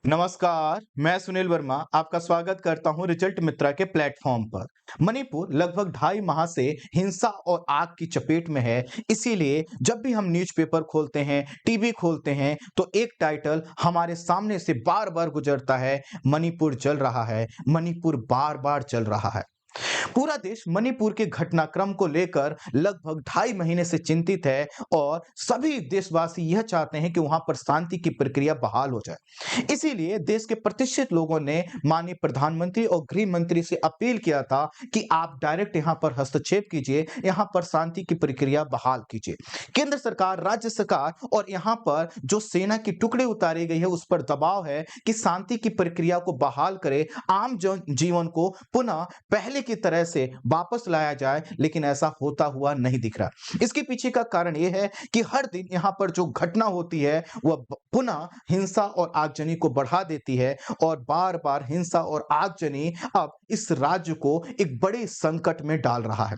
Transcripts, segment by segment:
नमस्कार, मैं सुनील वर्मा आपका स्वागत करता हूं रिजल्ट मित्रा के प्लेटफॉर्म पर। मणिपुर लगभग 2.5 माह से हिंसा और आग की चपेट में है। इसीलिए जब भी हम न्यूज़पेपर खोलते हैं, टीवी खोलते हैं, तो एक टाइटल हमारे सामने से बार-बार गुजरता है, मणिपुर जल रहा है, मणिपुर बार-बार जल रहा है। पूरा देश मणिपुर के घटनाक्रम को लेकर लगभग 2.5 महीने से चिंतित है और सभी देशवासी यह चाहते हैं कि वहां पर शांति की प्रक्रिया बहाल हो जाए। इसीलिए देश के प्रतिष्ठित लोगों ने माननीय प्रधानमंत्री और गृह मंत्री से अपील किया था कि आप डायरेक्ट यहां पर हस्तक्षेप कीजिए, यहां पर शांति की प्रक्रिया बहाल कीजिए। केंद्र सरकार, राज्य सरकार और यहां पर जो सेना की टुकड़ी उतारी गई है उस पर दबाव है कि शांति की प्रक्रिया को बहाल करे, आम जीवन को पुनः पहले की तरह से वापस लाया जाए, लेकिन ऐसा होता हुआ नहीं दिख रहा। इसके पीछे का कारण यह है कि हर दिन यहाँ पर जो घटना होती है वह पुनः हिंसा और आगजनी को बढ़ा देती है और बार-बार हिंसा और आगजनी अब इस राज्य को एक बड़े संकट में डाल रहा है।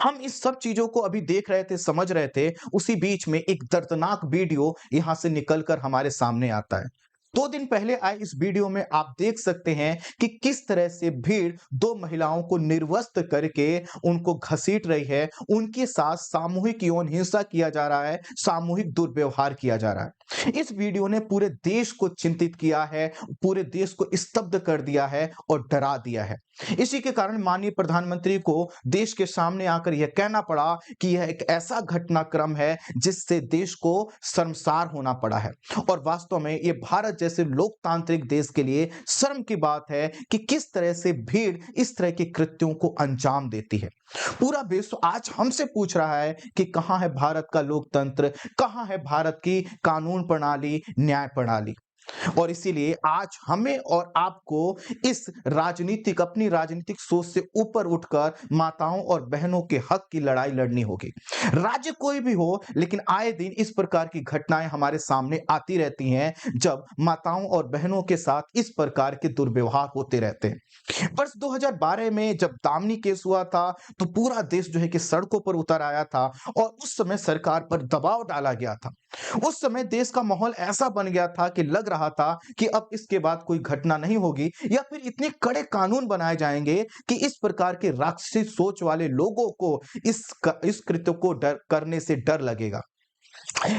हम इस सब चीजों को अभी देख रहे थे, समझ रहे थे, उसी बीच में एक दर्दनाक वीडियो यहाँ से निकलकर हमारे सामने आता है। 2 दिन पहले आए इस वीडियो में आप देख सकते हैं कि किस तरह से भीड़ 2 महिलाओं को निर्वस्त्र करके उनको घसीट रही है, उनके साथ सामूहिक यौन हिंसा किया जा रहा है, सामूहिक दुर्व्यवहार किया जा रहा है। इस वीडियो ने पूरे देश को चिंतित किया है, पूरे देश को स्तब्ध कर दिया है और डरा दिया है। इसी के कारण माननीय प्रधानमंत्री को देश के सामने आकर यह कहना पड़ा कि यह एक ऐसा घटनाक्रम है जिससे देश को शर्मसार होना पड़ा है और वास्तव में ये भारत जैसे लोकतांत्रिक देश के लिए शर्म की बात है कि किस तरह से भीड़ इस तरह के कृत्यों को अंजाम देती है। पूरा विश्व आज हमसे पूछ रहा है कि कहां है भारत का लोकतंत्र, कहां है भारत की कानून प्रणाली, न्याय प्रणाली। और इसीलिए आज हमें और आपको इस अपनी राजनीतिक सोच से ऊपर उठकर माताओं और बहनों के हक की लड़ाई लड़नी होगी। राज्य कोई भी हो, लेकिन आए दिन इस प्रकार की घटनाएं हमारे सामने आती रहती हैं जब माताओं और बहनों के साथ इस प्रकार के दुर्व्यवहार होते रहते हैं। वर्ष 2012 में जब दामनी केस हुआ था तो पूरा देश जो है कि सड़कों पर उतर आया था और उस समय सरकार पर दबाव डाला गया था। उस समय देश का माहौल ऐसा बन गया था कि लग रहा था कि अब इसके बाद कोई घटना नहीं होगी या फिर इतने कड़े कानून बनाए जाएंगे कि इस प्रकार के राक्षसी सोच वाले लोगों को इस कृत्य को डर करने से डर लगेगा।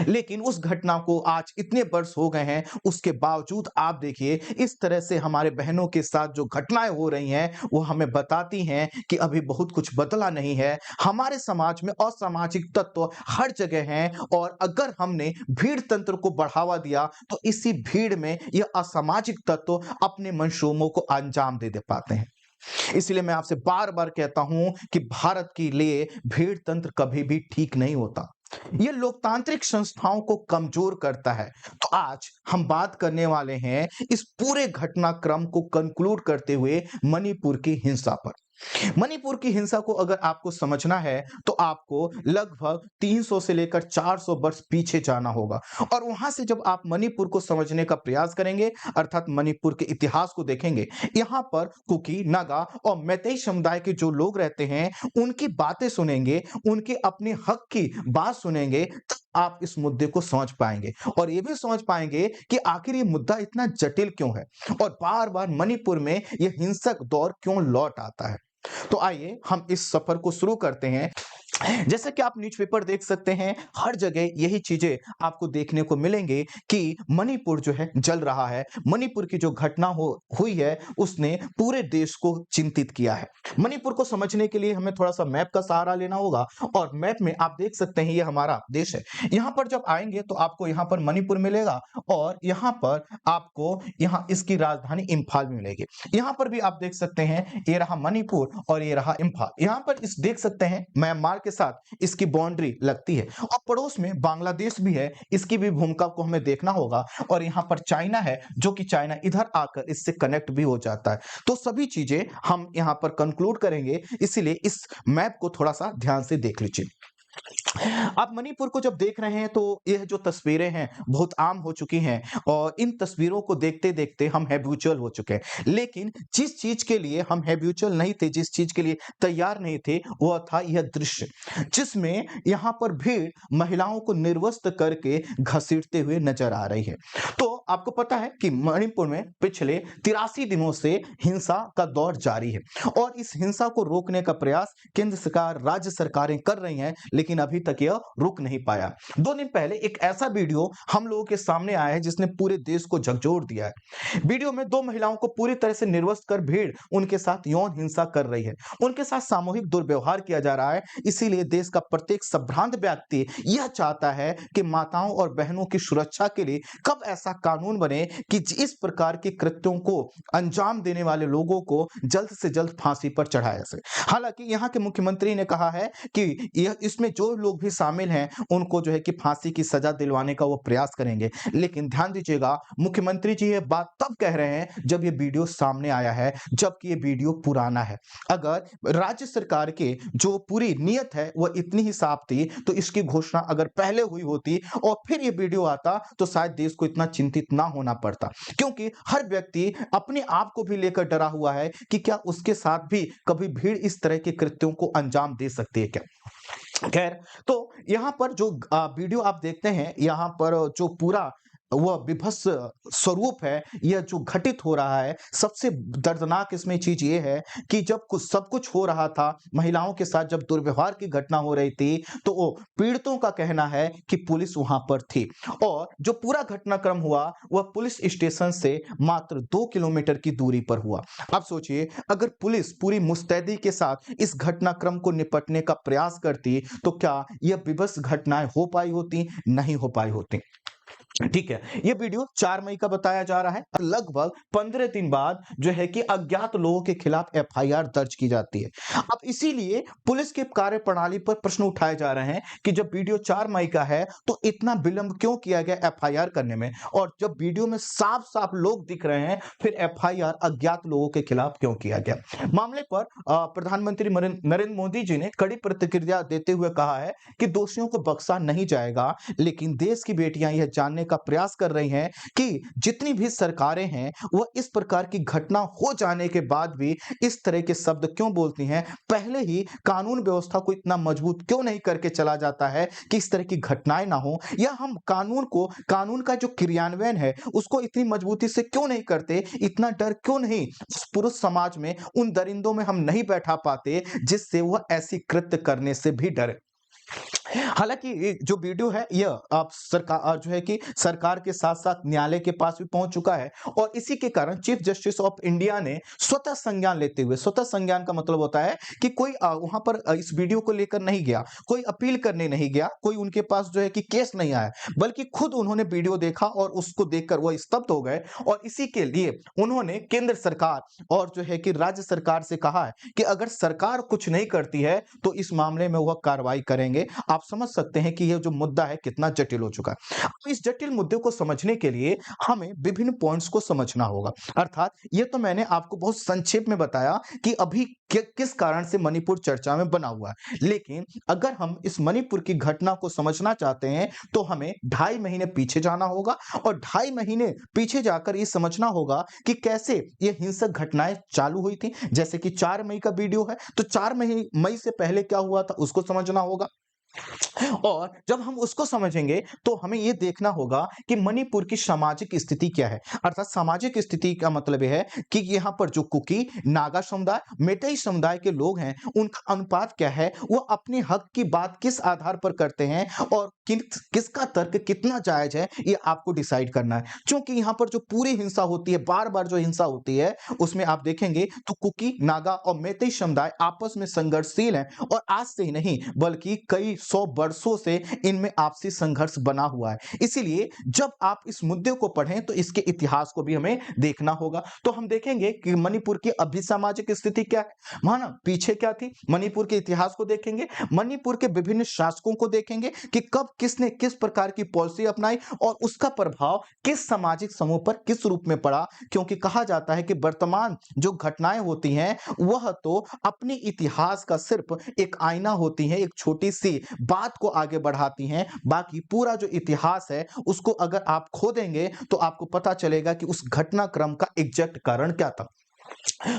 लेकिन उस घटना को आज इतने वर्ष हो गए हैं, उसके बावजूद आप देखिए इस तरह से हमारे बहनों के साथ जो घटनाएं हो रही हैं वो हमें बताती हैं कि अभी बहुत कुछ बदला नहीं है। हमारे समाज में असामाजिक तत्व हर जगह हैं और अगर हमने भीड़ तंत्र को बढ़ावा दिया तो इसी भीड़ में यह असामाजिक तत्व अपने मंसूबों को अंजाम दे पाते हैं। इसलिए मैं आपसे बार-बार कहता हूं कि भारत के लिए भीड़ तंत्र कभी भी ठीक नहीं होता। ये लोकतांत्रिक संस्थाओं को कमजोर करता है। तो आज हम बात करने वाले हैं इस पूरे घटनाक्रम को कंक्लूड करते हुए मणिपुर की हिंसा पर। मणिपुर की हिंसा को अगर आपको समझना है तो आपको लगभग 300 से लेकर 400 वर्ष पीछे जाना होगा और वहां से जब आप मणिपुर को समझने का प्रयास करेंगे, अर्थात मणिपुर के इतिहास को देखेंगे, यहाँ पर कुकी, नागा और मैतेई समुदाय के जो लोग रहते हैं उनकी बातें सुनेंगे, उनके अपने हक की बात सुनेंगे, तब आप इस मुद्दे को समझ पाएंगे और ये भी समझ पाएंगे कि आखिर ये मुद्दा इतना जटिल क्यों है और बार-बार मणिपुर में यह हिंसक दौर क्यों लौट आता है। तो आइए हम इस सफर को शुरू करते हैं। जैसा कि आप न्यूज़पेपर देख सकते हैं, हर जगह यही चीजें आपको देखने को मिलेंगे कि मणिपुर जो है जल रहा है। मणिपुर की जो घटना हुई है उसने पूरे देश को चिंतित किया है। मणिपुर को समझने के लिए हमें थोड़ा-सा मैप का सहारा लेना होगा और मैप में आप देख सकते हैं ये हमारा देश है। यहाँ पर जब आएँगे तो आपको यहाँ पर मणिपुर मिलेगा और यहाँ पर आपको यहाँ इसकी राजधानी इम्फाल भी मिलेगी। यहाँ पर भी आप देख सकते हैं ये रहा मणिपुर और ये रहा इम्फाल। यहाँ पर इस देख सकते हैं म्यांमार के साथ इसकी बाउंड्री लगती है और पड़ोस में बांग्लादेश भी है, इसकी भी भूमिका को हमें देखना होगा और यहाँ पर चाइना है जो कि चाइना इधर आकर इससे कनेक्ट भी हो जाता है। तो सभी चीजें हम यहाँ पर कंक्लूड करेंगे, इसीलिए इस मैप को थोड़ा सा ध्यान से देख लीजिए। आप मणिपुर को जब देख रहे हैं तो यह जो तस्वीरें हैं बहुत आम हो चुकी हैं और इन तस्वीरों को देखते-देखते हम हैबिचुअल हो चुके हैं। लेकिन जिस चीज़ के लिए हम हैबिचुअल नहीं थे, जिस चीज़ के लिए तैयार नहीं थे, वह था यह दृश्य, जिसमें यहाँ पर भीड़ महिलाओं को निर्वस्त्र करके घसीटते हुए नजर आ रही है। तो आपको पता है कि मणिपुर में पिछले 83 दिनों से हिंसा का दौर जारी है और इस हिंसा को रोकने का प्रयास केंद्र सरकार, राज्य सरकारें कर रही हैं, लेकिन अभी तक यह रुक नहीं पाया। 2 दिन पहले एक ऐसा वीडियो हम लोगों के सामने आया है जिसने पूरे देश को झकझोर दिया है। वीडियो में 2 महिलाओं को पूरी तरह से निर्वस्त्र कर भीड़ उनके साथ यौन हिंसा कर रही है। उनके साथ सामूहिक दुर्व्यवहार किया जा रहा है। इसीलिए देश का प्रत्येक संभ्रांत व्यक्ति यह चाहता है कि माताओं और बहनों की सुरक्षा के लिए कब ऐसा कानून बने कि इस प्रकार के कृत्यों को अंजाम देने वाले लोगों को जल्द से जल्द फांसी पर चढ़ाया जाए। हालांकि यहाँ के मुख्यमंत्री ने कहा है कि यह इसमें जो लोग भी शामिल हैं उनको जो है कि फांसी की सजा दिलवाने का वो प्रयास करेंगे। लेकिन ध्यान दीजिएगा, मुख्यमंत्री जी ये बात तब कह रहे हैं जब ये वीडियो सामने आया है, जबकि ये वीडियो पुराना है। अगर राज्य सरकार के जो पूरी नीयत है वह इतनी ही साफ थी तो इसकी घोषणा अगर पहले हुई होती और फिर ये वीडियो आता तो शायद देश को इतना चिंतित ना होना पड़ता, क्योंकि हर व्यक्ति अपने आप को भी लेकर डरा हुआ है कि क्या उसके साथ भी कभी भीड़ इस तरह के कृत्यों को अंजाम दे सकती है क्या। खैर, तो यहाँ पर जो वीडियो आप देखते हैं, यहाँ पर जो पूरा वह विभत्स स्वरूप है, यह जो घटित हो रहा है, सबसे दर्दनाक इसमें चीज ये है कि जब सब कुछ हो रहा था, महिलाओं के साथ जब दुर्व्यवहार की घटना हो रही थी, तो वो पीड़ितों का कहना है कि पुलिस वहां पर थी और जो पूरा घटनाक्रम हुआ वह पुलिस स्टेशन से मात्र 2 किलोमीटर की दूरी पर हुआ। अब सोचिए, अगर पुलिस पूरी मुस्तैदी के साथ इस घटनाक्रम को निपटने का प्रयास करती तो क्या यह विभत्स घटनाएं हो पाई होती? नहीं हो पाई होती। ठीक है, ये वीडियो 4 मई का बताया जा रहा है और लगभग 15 दिन बाद जो है कि अज्ञात लोगों के खिलाफ एफआईआर दर्ज की जाती है। अब इसीलिए पुलिस की कार्यप्रणाली पर प्रश्न उठाए जा रहे हैं कि जब वीडियो 4 मई का है तो इतना विलंब क्यों किया गया एफआईआर करने में, और जब वीडियो में साफ-साफ लोग दिख रहे हैं फिर एफआईआर अज्ञात लोगों के खिलाफ क्यों किया गया। मामले पर प्रधानमंत्री नरेंद्र मोदी जी ने कड़ी प्रतिक्रिया देते हुए कहा है कि दोषियों को बख्शा नहीं जाएगा, लेकिन देश की बेटियां यह जानने का प्रयास कर रही हैं कि जितनी भी सरकारें हैं वह इस प्रकार की घटना हो जाने के बाद भी इस तरह के शब्द क्यों बोलती हैं, पहले ही कानून व्यवस्था को इतना मजबूत क्यों नहीं करके चला जाता है कि इस तरह की घटनाएं ना हो, या हम कानून का जो क्रियान्वयन है उसको इतनी मजबूती से क्यों नहीं करते, इतना डर क्यों नहीं पुरुष समाज में उन दरिंदों में हम नहीं बैठा पाते जिससे वह ऐसी कृत्य करने से भी डरे। हालांकि ये जो वीडियो है यह आप सरकार जो है कि सरकार के साथ-साथ न्यायालय के पास भी पहुंच चुका है और इसी के कारण चीफ जस्टिस ऑफ इंडिया ने स्वतः संज्ञान लेते हुए, स्वतः संज्ञान का मतलब होता है कि कोई वहां पर इस वीडियो को लेकर नहीं गया, कोई अपील करने नहीं गया, कोई उनके पास जो है कि केस नहीं आया, बल्कि खुद उन्होंने वीडियो देखा और उसको देखकर वह स्तब्ध हो गए और इसी के लिए उन्होंने केंद्र सरकार और जो है कि राज्य सरकार से कहा है कि अगर सरकार कुछ नहीं करती है तो इस मामले में वह कार्रवाई करेंगे। आप समझ सकते हैं कि यह जो मुद्दा है कितना जटिल हो चुका है। अब इस जटिल मुद्दे को समझने के लिए हमें विभिन्न पॉइंट्स को समझना होगा। अर्थात ये तो मैंने आपको बहुत संक्षेप में बताया कि अभी किस कारण से मणिपुर चर्चा में बना हुआ है। लेकिन अगर हम इस मणिपुर की घटना को समझना चाहते हैं तो हमें 2.5 महीने पीछे जाना होगा और 2.5 महीने पीछे जाकर ये समझना होगा कि कैसे ये हिंसक घटनाएं चालू हुई थी। जैसे कि 4 मई का वीडियो है तो 4 मई से पहले क्या हुआ था उसको समझना होगा। और जब हम उसको समझेंगे तो हमें यह देखना होगा कि मणिपुर की सामाजिक स्थिति क्या है। अर्थात सामाजिक स्थिति का मतलब यह है कि यहाँ पर जो कुकी, नागा समुदाय, मेइतेई समुदाय के लोग हैं उनका अनुपात क्या है, वो अपने हक की बात किस आधार पर करते हैं और किसका तर्क कितना जायज है, ये आपको डिसाइड करना है। क्योंकि यहाँ पर जो पूरी हिंसा होती है, बार बार जो हिंसा होती है उसमें आप देखेंगे तो कुकी, नागा और मेइतेई समुदाय आपस में संघर्षशील हैं और आज से ही नहीं बल्कि कई 100 वर्षों से इनमें आपसी संघर्ष बना हुआ है। इसीलिए जब आप इस मुद्दे को पढ़ें तो इसके इतिहास को भी हमें देखना होगा। तो हम देखेंगे कि मणिपुर की अभी सामाजिक स्थिति क्या है, माना पीछे क्या थी, मणिपुर के इतिहास को देखेंगे, मणिपुर के विभिन्न शासकों को देखेंगे कि कब किसने किस प्रकार की पॉलिसी अपनाई और उसका प्रभाव किस सामाजिक समूह पर किस रूप में पड़ा। क्योंकि कहा जाता है कि वर्तमान जो घटनाएं होती हैं वह तो अपने इतिहास का सिर्फ एक आईना होती है, एक छोटी सी बात को आगे बढ़ाती हैं। बाकी पूरा जो इतिहास है उसको अगर आप खोदेंगे तो आपको पता चलेगा कि उस घटनाक्रम का एग्जैक्ट कारण क्या था।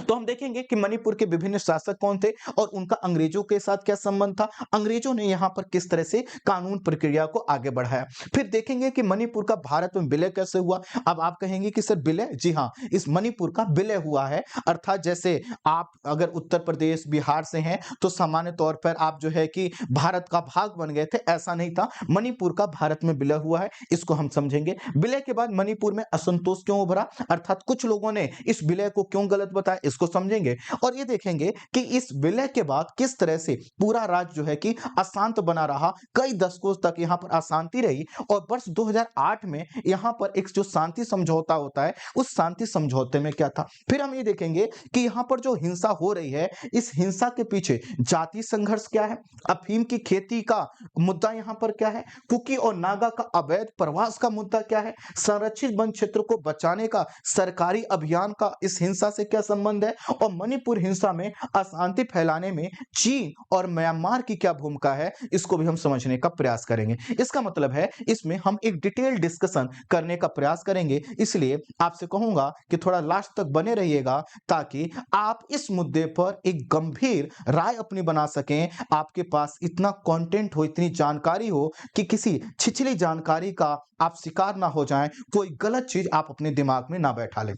तो हम देखेंगे कि मणिपुर के विभिन्न शासक कौन थे और उनका अंग्रेजों के साथ क्या संबंध था, अंग्रेजों ने यहाँ पर किस तरह से कानून प्रक्रिया को आगे बढ़ाया। फिर देखेंगे कि मणिपुर का भारत में विलय कैसे हुआ। अब आप कहेंगे कि सर विलय, जी हाँ, इस मणिपुर का विलय हुआ है। अर्थात जैसे आप अगर उत्तर प्रदेश बिहार से हैं तो सामान्य तौर पर आप जो है कि भारत का भाग बन गए थे, ऐसा नहीं था। मणिपुर का भारत में विलय हुआ है, इसको हम समझेंगे। विलय के बाद मणिपुर में असंतोष क्यों उभरा, अर्थात कुछ लोगों ने इस विलय को क्यों गलत बताया, इसको समझेंगे। और ये देखेंगे कि इस विलय के बाद किस तरह से पूरा राज्य जो है कि अशांत बना रहा, कई दशकों तक यहाँ पर अशांति रही। और वर्ष 2008 में यहाँ पर एक जो शांति समझौता होता है, उस शांति समझौते में क्या था। फिर हम ये देखेंगे कि यहाँ पर जो हिंसा हो रही है, इस हिंसा के पीछे जाति संघर्ष क्या है, अफीम की खेती का मुद्दा यहाँ पर क्या है, कुकी और नागा का अवैध प्रवास का मुद्दा क्या है, संरक्षित वन क्षेत्र को बचाने का सरकारी अभियान का इस हिंसा से क्या संबंध है, और मणिपुर हिंसा में अशांति फैलाने में चीन और म्यांमार की क्या भूमिका है, इसको भी हम समझने का प्रयास करेंगे। इसका मतलब है इसमें हम एक डिटेल डिस्कशन करने का प्रयास करेंगे, इसलिए आपसे कहूंगा कि थोड़ा लास्ट तक बने रहिएगा ताकि आप इस मुद्दे पर एक गंभीर राय अपनी बना सकें, आपके पास इतना कंटेंट हो, इतनी जानकारी हो कि किसी छिछली जानकारी का आप शिकार ना हो जाएं, कोई गलत चीज आप अपने दिमाग में ना बैठा लें।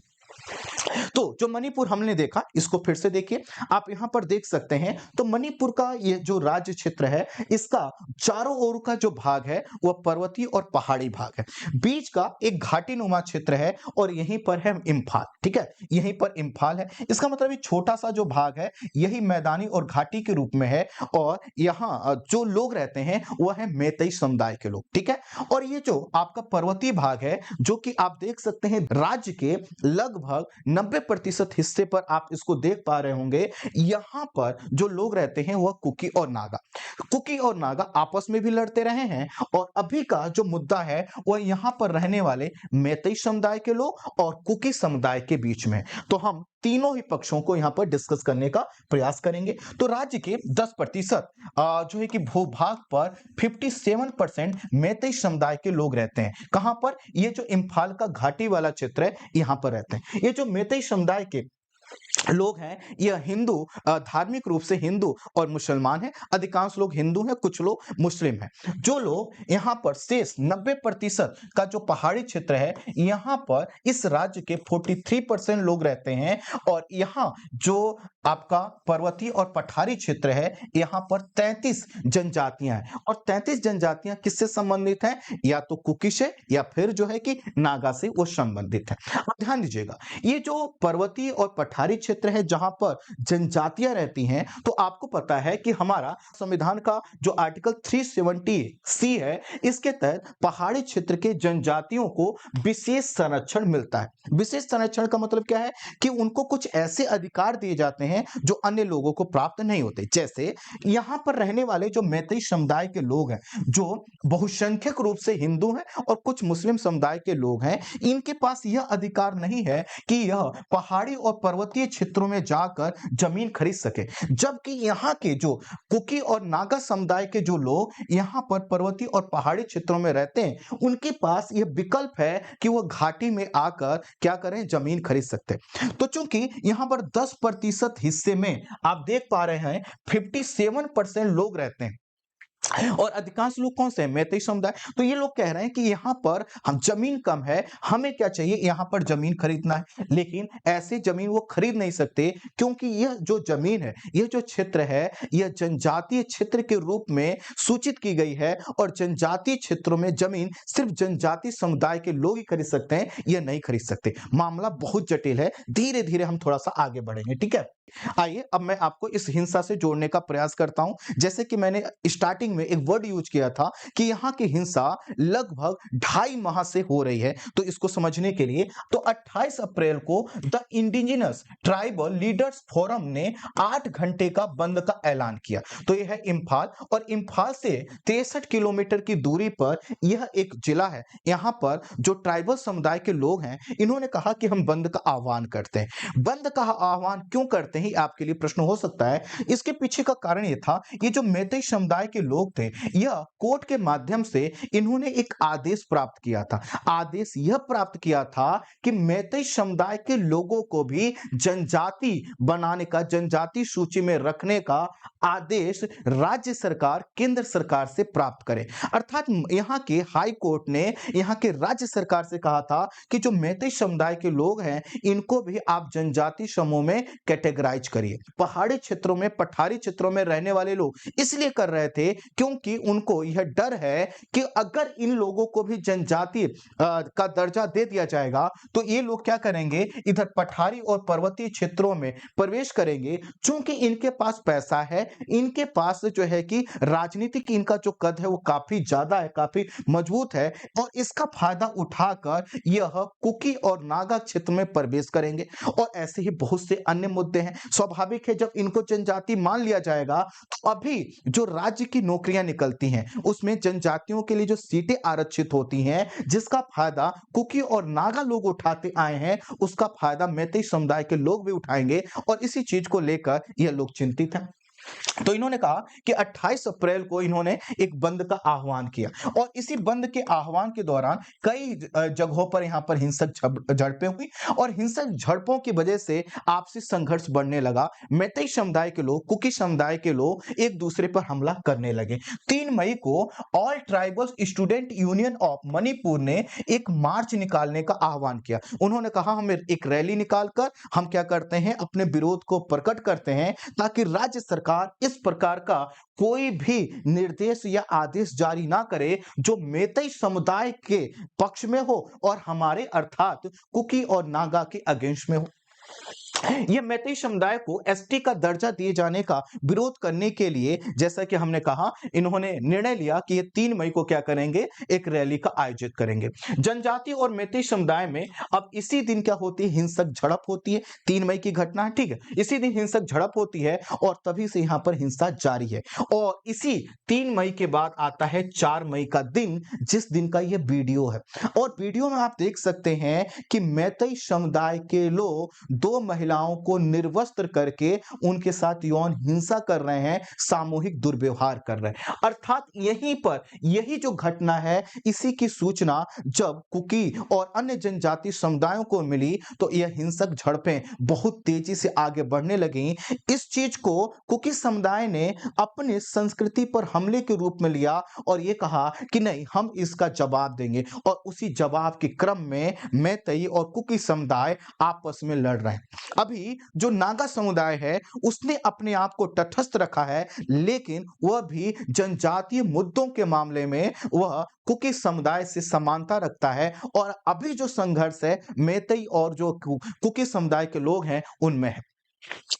तो जो मणिपुर हमने देखा, इसको फिर से देखिए, आप यहां पर देख सकते हैं। तो मणिपुर का ये जो राज्य क्षेत्र है, इसका चारों ओर का जो भाग है वह पर्वतीय और पहाड़ी भाग है, बीच का एक घाटी नुमा क्षेत्र है और यहीं पर है इम्फाल। ठीक है, यहीं पर इम्फाल है। इसका मतलब ये छोटा सा जो भाग है यही मैदानी और घाटी के रूप में है, और यहाँ जो लोग रहते हैं वह है मैतेई समुदाय के लोग। ठीक है, और ये जो आपका पर्वतीय भाग है, जो कि आप देख सकते हैं राज्य के लगभग 90% हिस्से पर आप इसको देख पा रहे होंगे, यहां पर जो लोग रहते हैं वह कुकी और नागा। कुकी और नागा आपस में भी लड़ते रहे हैं, और अभी का जो मुद्दा है वह यहां पर रहने वाले मैतेई समुदाय के लोग और कुकी समुदाय के बीच में। तो हम तीनों ही पक्षों को यहां पर डिस्कस करने का प्रयास करेंगे। तो राज्य के 10% जो है कि भूभाग पर 57% मैतेई समुदाय के लोग रहते हैं। कहां पर, ये जो इम्फाल का घाटी वाला क्षेत्र है, यहां पर रहते हैं। ये जो मैतेई समुदाय के लोग हैं, यह हिंदू, धार्मिक रूप से हिंदू और मुसलमान हैं। अधिकांश लोग हिंदू हैं, कुछ लोग मुस्लिम हैं। जो लोग यहाँ पर शेष 90% का जो पहाड़ी क्षेत्र है, यहाँ पर इस राज्य के 43% लोग रहते हैं, और यहाँ जो आपका पर्वतीय और पठारी क्षेत्र है, यहाँ पर 33 जनजातियां हैं। और 33 जनजातियां किससे संबंधित हैं, या तो कुकी से या फिर जो है कि नागा से वो संबंधित है। अब ध्यान दीजिएगा, ये जो पर्वतीय और पठारी क्षेत्र है जहां पर जनजातियां रहती हैं, तो आपको पता है कि हमारा संविधान का जो आर्टिकल 370C है, इसके तहत पहाड़ी क्षेत्र के जनजातियों को विशेष संरक्षण मिलता है। विशेष संरक्षण का मतलब क्या है कि उनको कुछ ऐसे अधिकार दिए जाते हैं जो अन्य लोगों को प्राप्त नहीं होते। जैसे यहां पर रहने वाले जो मैतेई समुदाय के लोग हैं, जो बहुसंख्यक रूप से हिंदू हैं और कुछ मुस्लिम समुदाय के लोग हैं, इनके पास यह अधिकार नहीं है कि यह पहाड़ी और पर्वतीय क्षेत्रों में जाकर जमीन खरीद सके। जबकि यहाँ के जो कुकी और नागा समुदाय के जो लोग यहाँ पर पर्वतीय और पहाड़ी क्षेत्रों में रहते हैं, उनके पास यह विकल्प है कि वह घाटी में आकर क्या करें, जमीन खरीद सकते हैं। तो चूंकि यहाँ पर 10% हिस्से में आप देख पा रहे हैं 57% लोग रहते हैं, और अधिकांश लोग कौन से हैं, मैतेई समुदाय। तो ये लोग कह रहे हैं कि यहाँ पर हम जमीन कम है, हमें क्या चाहिए, यहाँ पर जमीन खरीदना है। लेकिन ऐसे जमीन वो खरीद नहीं सकते, क्योंकि यह जो जमीन है, यह जो क्षेत्र है, यह जनजातीय क्षेत्र के रूप में सूचित की गई है, और जनजातीय क्षेत्रों में जमीन सिर्फ जनजातीय समुदाय के लोग ही खरीद सकते हैं, यह नहीं खरीद सकते। मामला बहुत जटिल है, धीरे धीरे हम थोड़ा सा आगे बढ़ेंगे। ठीक है, आइए अब मैं आपको इस हिंसा से जोड़ने का प्रयास करता हूं। जैसे कि मैंने स्टार्टिंग में एक वर्ड यूज किया था कि यहां की हिंसा लगभग 2.5 माह से हो रही है। तो इसको समझने के लिए, तो 28 अप्रैल को the indigenous tribal leaders forum ने 8 घंटे का बंद का ऐलान किया। तो यह है इम्फाल, और इम्फाल से 63 किलोमीटर की दूरी पर यह एक जिला है। यहां पर जो ट्राइबल समुदाय के लोग हैं, इन्होंने कहा कि हम बंद का आह्वान करते हैं। बंद का आह्वान क्यों करते हैं, आपके लिए प्रश्न हो सकता है। इसके पीछे का कारण यह था, ये जो मैतेई समुदाय के लोग लोग थे, यह कोर्ट के माध्यम से इन्होंने एक आदेश प्राप्त किया था। आदेश यह प्राप्त किया था कि मैतेई समुदाय के लोगों को भी जनजाति बनाने का, जनजाति सूची में रखने का आदेश राज्य सरकार, केंद्र सरकार से प्राप्त करे। अर्थात यहाँ के हाई कोर्ट ने यहाँ के राज्य सरकार से कहा था कि जो मैतेई समुदाय के लोग हैं, इनको भी आप जनजाति समूह में कैटेगराइज करिए। पहाड़ी क्षेत्रों में, पठारी क्षेत्रों में रहने वाले लोग इसलिए कर रहे थे क्योंकि उनको यह डर है कि अगर इन लोगों को भी जनजाति का दर्जा दे दिया जाएगा तो ये लोग क्या करेंगे, इधर पठारी और पर्वतीय क्षेत्रों में प्रवेश करेंगे। चूंकि इनके पास पैसा है, इनके पास जो है कि राजनीतिक इनका जो कद है वो काफी ज्यादा है, काफी मजबूत है, और इसका फायदा उठाकर यह कुकी और नागा क्षेत्र में प्रवेश करेंगे। और ऐसे ही बहुत से अन्य मुद्दे हैं। स्वाभाविक है जब इनको जनजाति मान लिया जाएगा तो अभी जो राज्य की नौकरियां निकलती हैं उसमें जनजातियों के लिए जो सीटें आरक्षित होती हैं, जिसका फायदा कुकी और नागा लोग उठाते आए हैं, उसका फायदा मैतेई समुदाय के लोग भी उठाएंगे। और इसी चीज को लेकर यह लोग चिंतित हैं। तो इन्होंने कहा कि 28 अप्रैल को इन्होंने एक बंद का आह्वान किया, और इसी बंद के आह्वान के दौरान कई जगहों पर यहाँ पर हिंसक झड़पें हुई, और हिंसक झड़पों की वजह से आपसी संघर्ष बढ़ने लगा। मैतेई समुदाय के लोग, कुकी समुदाय के लोग एक दूसरे पर हमला करने लगे। 3 मई को all tribal student union of Manipur ने एक मार्च निकालने का आह्वान किया। उन्होंने कहा हम एक रैली निकालकर हम क्या करते हैं, अपने विरोध को प्रकट करते हैं, ताकि राज्य सरकार इस प्रकार का कोई भी निर्देश या आदेश जारी ना करे जो मैतेई समुदाय के पक्ष में हो और हमारे अर्थात कुकी और नागा के अगेंस्ट में हो। यह मैतेई समुदाय को एसटी का दर्जा दिए जाने का विरोध करने के लिए, जैसा कि हमने कहा, इन्होंने निर्णय लिया कि ये 3 मई को क्या करेंगे, एक रैली का आयोजित करेंगे। जनजाति और मैतेई समुदाय में अब इसी दिन क्या होती है, हिंसक झड़प होती है। 3 मई की घटना है, ठीक है, इसी दिन हिंसक झड़प होती है और तभी से यहां पर हिंसा जारी है। और इसी 3 मई के बाद आता है 4 मई का दिन, जिस दिन का यह वीडियो है। और वीडियो में आप देख सकते हैं कि मैतेई समुदाय के लोग 2 महिलाओं को निर्वस्त्र करके उनके साथ यौन हिंसा कर रहे हैं, सामूहिक दुर्व्यवहार कर रहे हैं। अर्थात यहीं पर यही जो घटना है, इसी की सूचना जब कुकी और अन्य जनजाति समुदायों को मिली तो यह हिंसक झड़पें बहुत तेजी से आगे बढ़ने लगी। इस चीज को कुकी समुदाय ने अपनी संस्कृति पर हमले के रूप में लिया और यह कहा कि नहीं, हम इसका जवाब देंगे। और उसी जवाब के क्रम में मैतेई और कुकी समुदाय आपस में लड़ रहे हैं। अभी जो नागा समुदाय है उसने अपने आप को तटस्थ रखा है, लेकिन वह भी जनजातीय मुद्दों के मामले में वह कुकी समुदाय से समानता रखता है। और अभी जो संघर्ष है मैतेई और जो कुकी समुदाय के लोग हैं उनमें है।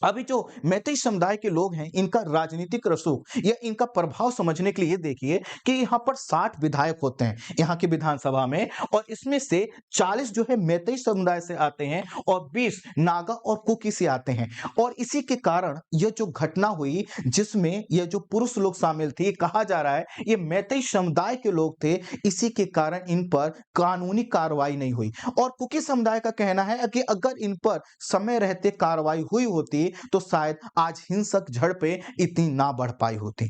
अभी जो मैतेई समुदाय के लोग हैं, इनका राजनीतिक रसूख या इनका प्रभाव समझने के लिए देखिए कि यहाँ पर 60 विधायक होते हैं यहाँ की विधानसभा में, और इसमें से 40 जो है मैतेई समुदाय से आते हैं और 20 नागा और कुकी से आते हैं। और इसी के कारण यह जो घटना हुई जिसमें यह जो पुरुष लोग शामिल थे, कहा जा रहा है ये मैतेई समुदाय के लोग थे, इसी के कारण इन पर कानूनी कार्रवाई नहीं हुई। और कुकी समुदाय का कहना है कि अगर इन पर समय रहते कार्रवाई हुई होती तो शायद आज हिंसक झड़पें इतनी ना बढ़ पाई होती।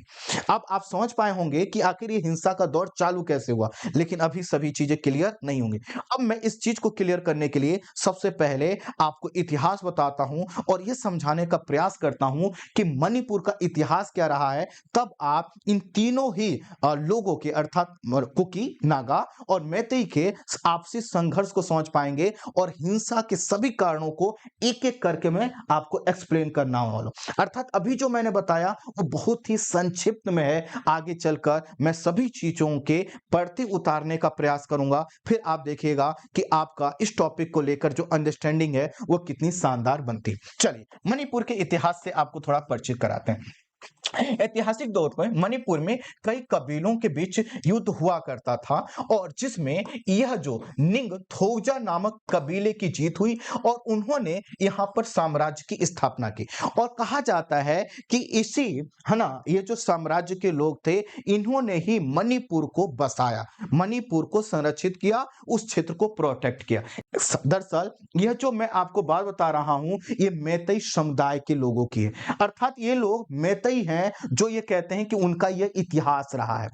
अब आप समझ पाए होंगे कि आखिर ये हिंसा का दौर चालू कैसे हुआ, लेकिन अभी सभी चीजें क्लियर नहीं होंगी। अब मैं इस चीज को क्लियर करने के लिए सबसे पहले आपको इतिहास बताता हूं और यह समझाने का प्रयास करता हूं कि मणिपुर का इतिहास क्या रहा है। तब आप इन तीनों ही लोगों के अर्थात कुकी, नागा और मैतेई के आपसी संघर्ष को समझ पाएंगे और हिंसा के सभी कारणों को एक एक करके मैं आपको एक्सप्लेन करना वाला। अर्थात अभी जो मैंने बताया वो बहुत ही संक्षिप्त में है, आगे चलकर मैं सभी चीजों के परते उतारने का प्रयास करूंगा, फिर आप देखिएगा कि आपका इस टॉपिक को लेकर जो अंडरस्टैंडिंग है वो कितनी शानदार बनती। चलिए मणिपुर के इतिहास से आपको थोड़ा परिचित कराते हैं। ऐतिहासिक दौर में मणिपुर में कई कबीलों के बीच युद्ध हुआ करता था और जिसमें यह जो निंगथौजा नामक कबीले की जीत हुई और उन्होंने यहां पर साम्राज्य की स्थापना की। और कहा जाता है कि इसी है ना, ये जो साम्राज्य के लोग थे इन्होंने ही मणिपुर को बसाया, मणिपुर को संरक्षित किया, उस क्षेत्र को प्रोटेक्ट किया। दरअसल यह जो मैं आपको बात बता रहा हूं ये मैतेई समुदाय के लोगों की है। अर्थात ये लोग मैतेई मैतेई हैं जो ये कहते हैं कि उनका ये इतिहास रहा है।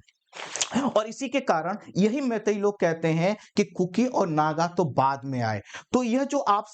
और इसी के कारण यही मैतेई लोग कहते हैं कि कुकी और नागा तो बाद में आए। तो यह जो आप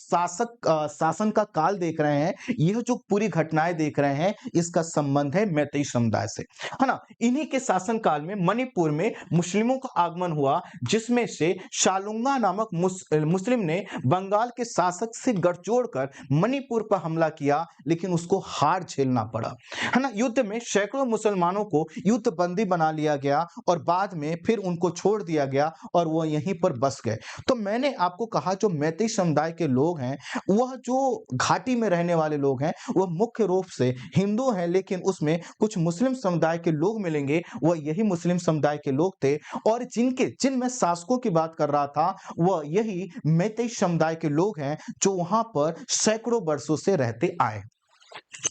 शासन का काल देख रहे हैं, यह जो पूरी घटनाएं देख रहे हैं, इसका संबंध है मैतेई समुदाय से, है ना? इन्हीं के शासन काल में मणिपुर में मुस्लिमों का आगमन हुआ, जिसमें से शालुंगा नामक मुस्लिम ने बंगाल के शासक से गठजोड़ कर मणिपुर पर हमला किया, लेकिन उसको हार झेलना पड़ा, है ना? युद्ध में सैकड़ों मुसलमानों को युद्ध बंदी बना लिया गया और बाद में फिर उनको छोड़ दिया गया और वो यहीं पर बस गए। तो मैंने आपको कहा जो मैतेई समुदाय के लोग हैं, वह जो घाटी में रहने वाले लोग हैं, वह मुख्य रूप से हिंदू हैं, लेकिन उसमें कुछ मुस्लिम समुदाय के लोग मिलेंगे, वह यही मुस्लिम समुदाय के लोग थे। और जिन मैं शासकों की बात कर रहा था, वह यही मैतेई समुदाय के लोग हैं जो वहां पर सैकड़ों वर्षों से रहते आए।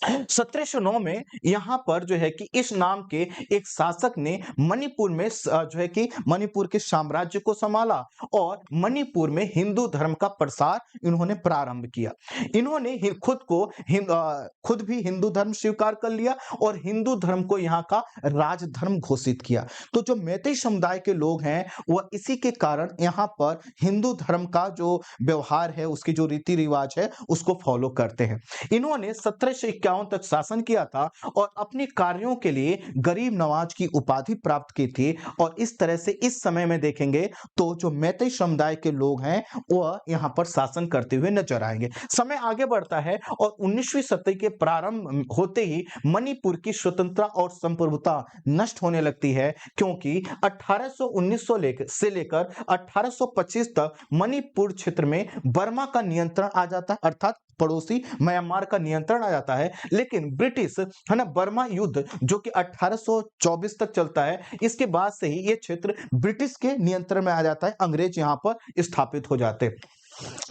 1709 में यहाँ पर जो है कि इस नाम के एक शासक ने मणिपुर में जो है कि मणिपुर के साम्राज्य को संभाला और मणिपुर में हिंदू धर्म का प्रसार इन्होंने प्रारंभ किया। इन्होंने खुद भी हिंदू धर्म स्वीकार कर लिया और हिंदू धर्म को यहाँ का राजधर्म घोषित किया। तो जो मैतेई समुदाय के लोग हैं, वह इसी के कारण यहाँ पर हिंदू धर्म का जो व्यवहार है, उसकी जो रीति रिवाज है, उसको फॉलो करते हैं। इन्होंने 1751 तक शासन किया था और अपने कार्यों के लिए गरीब नवाज की उपाधि प्राप्त की थी। और इस तरह से इस समय में देखेंगे तो जो मैतेई समुदाय के लोग हैं, वह यहाँ पर शासन करते हुए नजर आएंगे। समय आगे बढ़ता है और 19वीं सदी के प्रारंभ होते ही मणिपुर की स्वतंत्रता और संप्रभुता नष्ट होने लगती है, क्योंकि 1900 से लेकर 1825 तक मणिपुर क्षेत्र में बर्मा का नियंत्रण आ जाता है, अर्थात पड़ोसी म्यांमार का नियंत्रण आ जाता है। लेकिन ब्रिटिश, है ना, बर्मा युद्ध जो कि 1824 तक चलता है, इसके बाद से ही ये क्षेत्र ब्रिटिश के नियंत्रण में आ जाता है, अंग्रेज यहाँ पर स्थापित हो जाते हैं।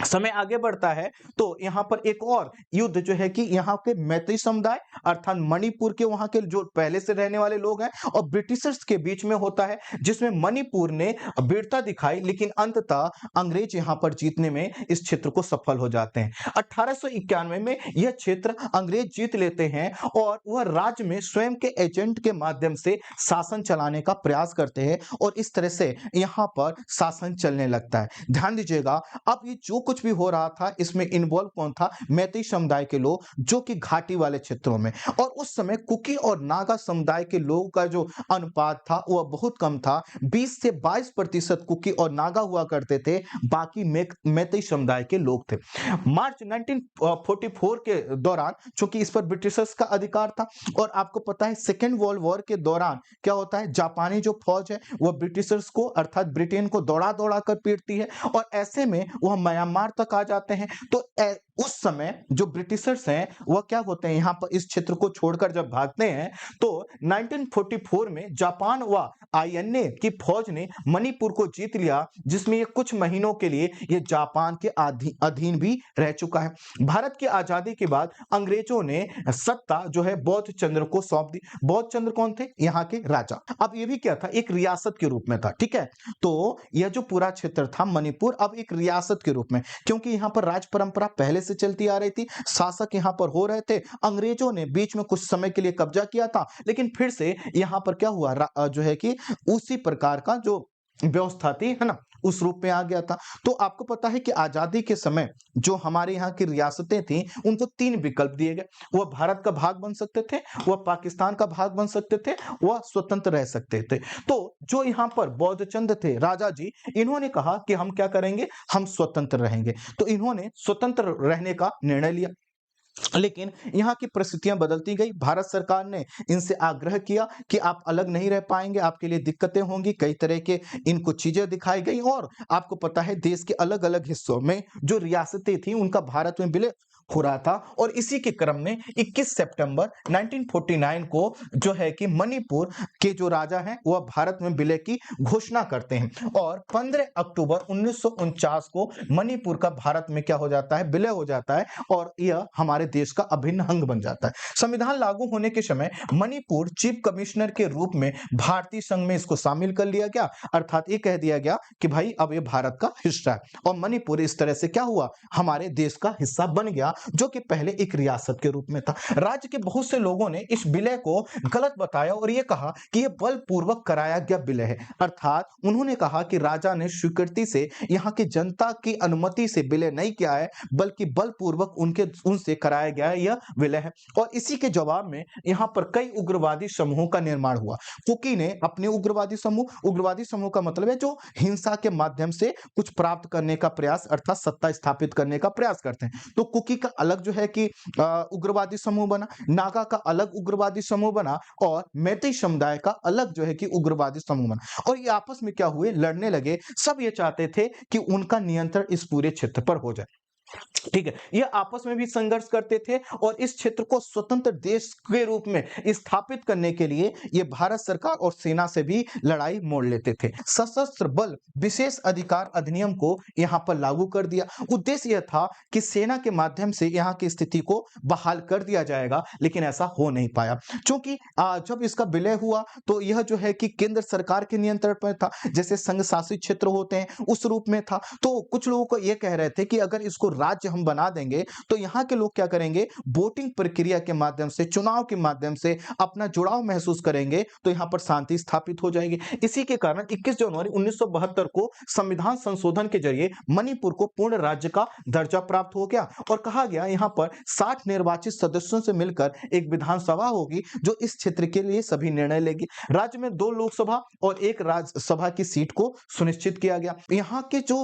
समय आगे बढ़ता है तो यहाँ पर एक और युद्ध जो है कि यहाँ के मैतेई समुदाय अर्थात मणिपुर के वहां के जो पहले से रहने वाले लोग हैं और ब्रिटिशर्स के बीच में होता है, जिसमें मणिपुर ने वीरता दिखाई, लेकिन अंततः अंग्रेज यहाँ पर जीतने में इस क्षेत्र को सफल हो जाते हैं। 1891 में यह क्षेत्र अंग्रेज जीत लेते हैं और वह राज्य में स्वयं के एजेंट के माध्यम से शासन चलाने का प्रयास करते हैं और इस तरह से यहाँ पर शासन चलने लगता है। ध्यान दीजिएगा, अब ये जो कुछ भी हो रहा था, इसमें इन्वॉल्व कौन था? मैतेई समुदाय के लोग, जो कि घाटी वाले क्षेत्रों में, और उस समय कुकी और नागा समुदाय के लोगों का जो अनुपात था वह बहुत कम था। 20 से 22% कुकी और नागा हुआ करते थे, बाकी मैतेई समुदाय के लोग थे। मार्च 1944 के दौरान, चूंकि इस पर ब्रिटिशर्स का अधिकार था, और आपको पता है सेकेंड वर्ल्ड वॉर के दौरान क्या होता है, जापानी जो फौज है वह ब्रिटिशर्स को अर्थात ब्रिटेन को दौड़ा दौड़ा कर पीटती है और ऐसे में वह म्यांमार तक आ जाते हैं। तो उस समय जो ब्रिटिशर्स हैं वह क्या होते हैं, यहाँ पर इस क्षेत्र को छोड़कर जब भागते हैं तो 1944 में जापान व आईएनए की फौज ने मणिपुर को जीत लिया, जिसमें ये कुछ महीनों के लिए ये जापान के अधीन भी रह चुका है। भारत की आजादी के बाद अंग्रेजों ने सत्ता जो है बौद्ध चंद्र को सौंप दी। बौद्ध चंद्र कौन थे? यहाँ के राजा। अब ये भी क्या था, एक रियासत के रूप में था, ठीक है। तो यह जो पूरा क्षेत्र था मणिपुर, अब एक रियासत के रूप में, क्योंकि यहाँ पर राज परंपरा पहले से चलती आ रही थी, शासक यहाँ पर हो रहे थे। अंग्रेजों ने बीच में कुछ समय के लिए कब्जा किया था, लेकिन फिर से यहाँ पर क्या हुआ, जो है कि उसी प्रकार का जो व्यवस्था थी, है ना, उस रूप में आ गया था। तो आपको पता है कि आजादी के समय जो हमारे यहाँ की रियासतें थी, उनको 3 विकल्प दिए गए। वह भारत का भाग बन सकते थे, वह पाकिस्तान का भाग बन सकते थे, वह स्वतंत्र रह सकते थे। तो जो यहाँ पर बौद्ध चंद्र थे, राजा जी, इन्होंने कहा कि हम क्या करेंगे, हम स्वतंत्र रहेंगे। तो इन्होंने स्वतंत्र रहने का निर्णय लिया, लेकिन यहाँ की परिस्थितियां बदलती गई। भारत सरकार ने इनसे आग्रह किया कि आप अलग नहीं रह पाएंगे, आपके लिए दिक्कतें होंगी, कई तरह के इनको चीजें दिखाई गई। और आपको पता है देश के अलग अलग हिस्सों में जो रियासतें थी उनका भारत में विलय हो रहा था। और इसी के क्रम में 21 सितंबर 1949 को जो है कि मणिपुर के जो राजा हैं वह भारत में विलय की घोषणा करते हैं और 15 अक्टूबर 1949 को मणिपुर का भारत में क्या हो जाता है, विलय हो जाता है और यह हमारे देश का अभिन्न अंग बन जाता है। संविधान लागू होने के समय मणिपुर चीफ कमिश्नर के रूप में भारतीय संघ में इसको शामिल कर लिया गया, अर्थात ये कह दिया गया कि भाई अब ये भारत का हिस्सा है और मणिपुर इस तरह से क्या हुआ, हमारे देश का हिस्सा बन गया, जो कि पहले एक रियासत के रूप में था। राज्य के बहुत से लोगों ने इस विलय को गलत बताया और ये कहा कि यह बलपूर्वक कराया गया विलय है, अर्थात उन्होंने कहा कि राजा ने स्वीकृति से यहाँ की जनता की अनुमति से विलय नहीं किया है, बल्कि बलपूर्वक उनसे कराया गया यह विलय है। और इसी के जवाब में यहाँ पर कई उग्रवादी समूहों का निर्माण हुआ। कुकी ने अपने उग्रवादी समूह का मतलब है जो हिंसा के माध्यम से कुछ प्राप्त करने का प्रयास, अर्थात सत्ता स्थापित करने का प्रयास करते हैं। तो कुकी का अलग जो है कि उग्रवादी समूह बना, नागा का अलग उग्रवादी समूह बना और मैतेई समुदाय का अलग जो है कि उग्रवादी समूह बना। और ये आपस में क्या हुए, लड़ने लगे। सब ये चाहते थे कि उनका नियंत्रण इस पूरे क्षेत्र पर हो जाए। ठीक है, ये आपस में भी संघर्ष करते थे और इस क्षेत्र को स्वतंत्र देश के रूप में स्थापित करने के लिए ये भारत सरकार और सेना से भी लड़ाई मोड़ लेते थे। सशस्त्र बल विशेष अधिकार अधिनियम को यहां पर लागू कर दिया। उद्देश्य यह था कि सेना के माध्यम से यहां की स्थिति को बहाल कर दिया जाएगा, लेकिन ऐसा हो नहीं पाया क्योंकि जब इसका विलय हुआ तो यह जो है कि केंद्र सरकार के नियंत्रण पर था, जैसे संघ शासित क्षेत्र होते हैं उस रूप में था। तो कुछ लोगों को यह कह रहे थे कि अगर इसको राज्य हम बना देंगे तो यहाँ के लोग क्या करेंगे, वोटिंग प्रक्रिया के माध्यम से, चुनाव के माध्यम से अपना जुड़ाव महसूस करेंगे, तो यहाँ पर शांति स्थापित हो जाएगी। इसी के कारण 21 जनवरी 1972 को संविधान संशोधन के जरिए मणिपुर को पूर्ण राज्य का दर्जा प्राप्त हो गया और कहा गया यहाँ पर 60 निर्वाचित सदस्यों से मिलकर एक विधानसभा होगी जो इस क्षेत्र के लिए सभी निर्णय लेगी। राज्य में 2 लोकसभा और 1 राज्यसभा की सीट को सुनिश्चित किया गया। यहाँ के जो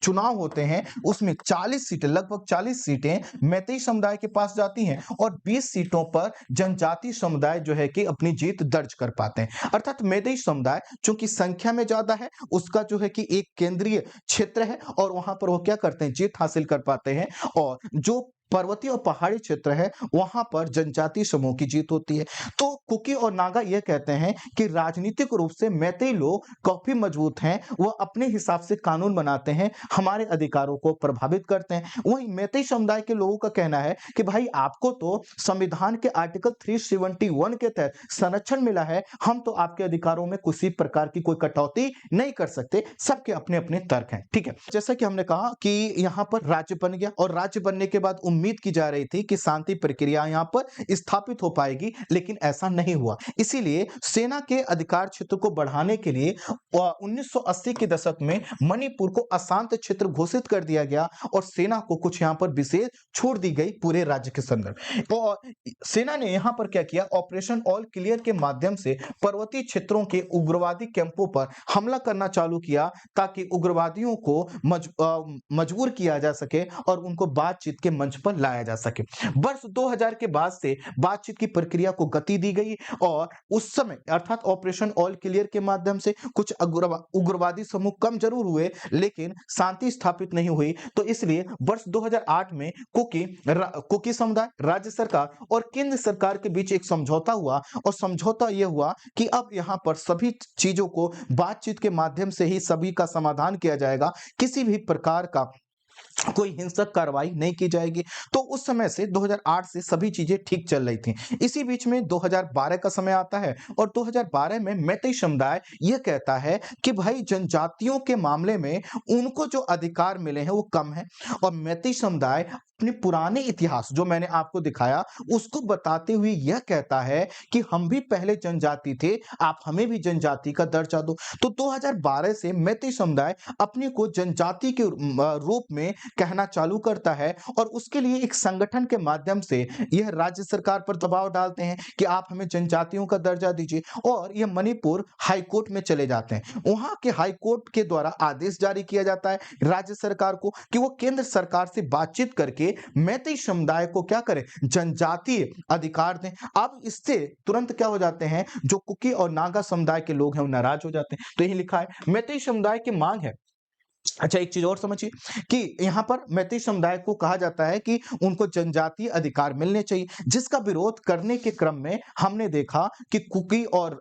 चुनाव होते हैं उसमें 40 सीटें, लगभग 40 सीटें मैतेई समुदाय के पास जाती हैं और 20 सीटों पर जनजातीय समुदाय जो है कि अपनी जीत दर्ज कर पाते हैं। अर्थात मैतेई समुदाय चूंकि संख्या में ज्यादा है, उसका जो है कि एक केंद्रीय क्षेत्र है और वहां पर वो क्या करते हैं, जीत हासिल कर पाते हैं। और जो पर्वतीय और पहाड़ी क्षेत्र है वहां पर जनजातीय समूह की जीत होती है। तो कुकी और नागा यह कहते हैं कि राजनीतिक रूप से मैतेई लोग काफी मजबूत हैं, वह अपने हिसाब से कानून बनाते हैं, हमारे अधिकारों को प्रभावित करते हैं। वहीं मैतेई समुदाय के लोगों का कहना है कि भाई आपको तो संविधान के आर्टिकल 371 के तहत संरक्षण मिला है, हम तो आपके अधिकारों में किसी प्रकार की कोई कटौती नहीं कर सकते। सबके अपने अपने तर्क हैं। ठीक है, जैसा कि हमने कहा कि यहाँ पर राज्य बन गया और राज्य बनने के बाद उम्मीद की जा रही थी कि शांति प्रक्रिया यहां पर स्थापित हो पाएगी, लेकिन ऐसा नहीं हुआ। इसीलिए सेना के अधिकार क्षेत्र को बढ़ाने के लिए 1980 के दशक में मणिपुर को अशांत क्षेत्र घोषित कर दिया गया और सेना को कुछ यहां पर विशेष छूट दी गई पूरे राज्य के संदर्भ। और सेना ने यहां पर क्या किया, ऑपरेशन ऑल क्लियर के माध्यम से पर्वतीय क्षेत्रों के उग्रवादी कैंपों पर हमला करना चालू किया ताकि उग्रवादियों को मजबूर किया जा सके और उनको बातचीत के मंच पर लाया जा सके। वर्ष 2000 के बाद से बातचीत की प्रक्रिया को गति दी गई और उस समय अर्थात ऑपरेशन ऑल क्लियर के माध्यम से कुछ उग्रवादी समूह कम जरूर हुए, लेकिन शांति स्थापित नहीं हुई। तो इसलिए वर्ष 2008 में कुकी समुदाय, राज्य सरकार और केंद्र सरकार के बीच एक समझौता हुआ और समझौता यह हुआ कि अब यहां पर सभी चीजों को बातचीत के माध्यम से ही सभी का समाधान किया जाएगा, किसी भी प्रकार का कोई हिंसक कार्रवाई नहीं की जाएगी। तो उस समय से 2008 से सभी चीजें ठीक चल रही थी। इसी बीच में 2012 का समय आता है और 2012 में मैतेई समुदाय यह कहता है कि भाई जनजातियों के मामले में उनको जो अधिकार मिले हैं वो कम है और मैतेई समुदाय अपने पुराने इतिहास जो मैंने आपको दिखाया उसको बताते हुए यह कहता है कि हम भी पहले जनजाति थे, आप हमें भी जनजाति का दर्जा दो। तो 2012 से मैतेई समुदाय अपने को जनजाति के रूप में कहना चालू करता है और उसके लिए एक संगठन के माध्यम से यह राज्य सरकार पर दबाव डालते हैं कि आप हमें जनजातियों का दर्जा दीजिए और यह मणिपुर हाईकोर्ट में चले जाते हैं। वहां के हाईकोर्ट के द्वारा आदेश जारी किया जाता है राज्य सरकार को कि वो केंद्र सरकार से बातचीत करके मैतेई समुदाय को क्या करे, जनजातीय अधिकार दें। अब इससे तुरंत क्या हो जाते हैं, जो कुकी और नागा समुदाय के लोग हैं वो नाराज हो जाते हैं। तो यही लिखा है, मैतेई समुदाय की मांग है अच्छा, एक चीज़ और समझिए कि यहाँ पर मैतेई समुदाय को कहा जाता है कि उनको जनजातीय अधिकार मिलने चाहिए, जिसका विरोध करने के क्रम में हमने देखा कि कुकी और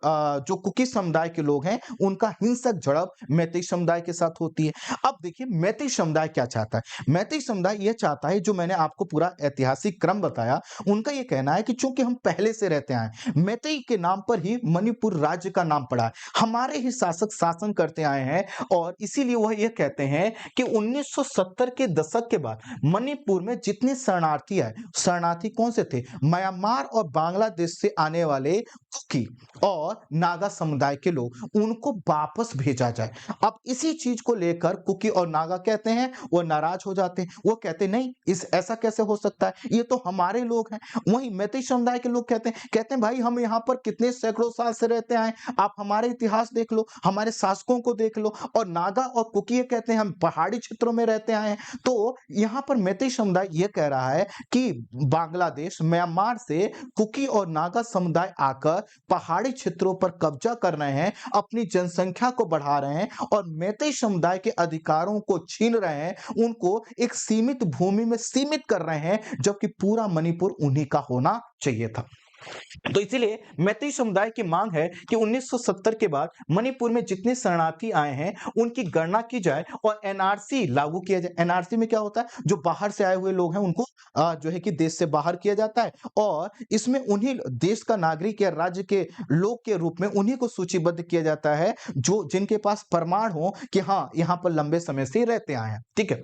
जो कुकी समुदाय के लोग हैं, उनका हिंसक झड़प मैतेई समुदाय के साथ होती है। अब देखिए मैतेई समुदाय क्या चाहता है? मैतेई समुदाय ये चाहता है, जो मैंने आपको पूरा ऐतिहासिक क्रम बताया, उनका ये कहना है कि चूँकि हम पहले से रहते आए हैं, मैतेई के नाम पर ही मणिपुर राज्य का नाम पड़ा है। हमारे ही शासक शासन करते आए हैं और इसीलिए वह ये कहते हैं कि 1970 के दशक के बाद मणिपुर में जितने शरणार्थी आए, शरणार्थी कौन से थे? म्यांमार और बांग्लादेश से आने वाले कुकी और नागा समुदाय के लोग, उनको वापस भेजा जाए। अब इसी चीज को लेकर कुकी और नागा कहते हैं, वो नाराज हो जाते हैं। वो कहते हैं नहीं, इस ऐसा कैसे हो सकता है? ये तो हमारे लोग हैं। वहीं मैतेई समुदाय के लोग कहते हैं भाई हम यहाँ पर कितने सैकड़ों साल से रहते आए, आप हमारे इतिहास देख लो, हमारे शासकों को देख लो। और नागा और कुकी ये कहते हैं हम पहाड़ी क्षेत्रों में रहते आए हैं। तो यहाँ पर मैतेई समुदाय ये कह रहा है कि बांग्लादेश, म्यांमार से कुकी और नागा समुदाय आकर पहाड़ी क्षेत्रों पर कब्जा कर रहे हैं, अपनी जनसंख्या को बढ़ा रहे हैं और मैतेई समुदाय के अधिकारों को छीन रहे हैं, उनको एक सीमित भूमि में सीमित कर रहे हैं, जबकि पूरा मणिपुर उन्हीं का होना चाहिए था। तो इसीलिए मैतेई समुदाय की मांग है कि 1970 के बाद मणिपुर में जितने शरणार्थी आए हैं, उनकी गणना की जाए और एनआरसी लागू किया जाए। एनआरसी में क्या होता है? जो बाहर से आए हुए लोग हैं, उनको जो है कि देश से बाहर किया जाता है और इसमें उन्हीं देश का नागरिक या राज्य के लोग के रूप में उन्हीं को सूचीबद्ध किया जाता है, जो जिनके पास प्रमाण हो कि हाँ, यहाँ पर लंबे समय से रहते आए हैं। ठीक है?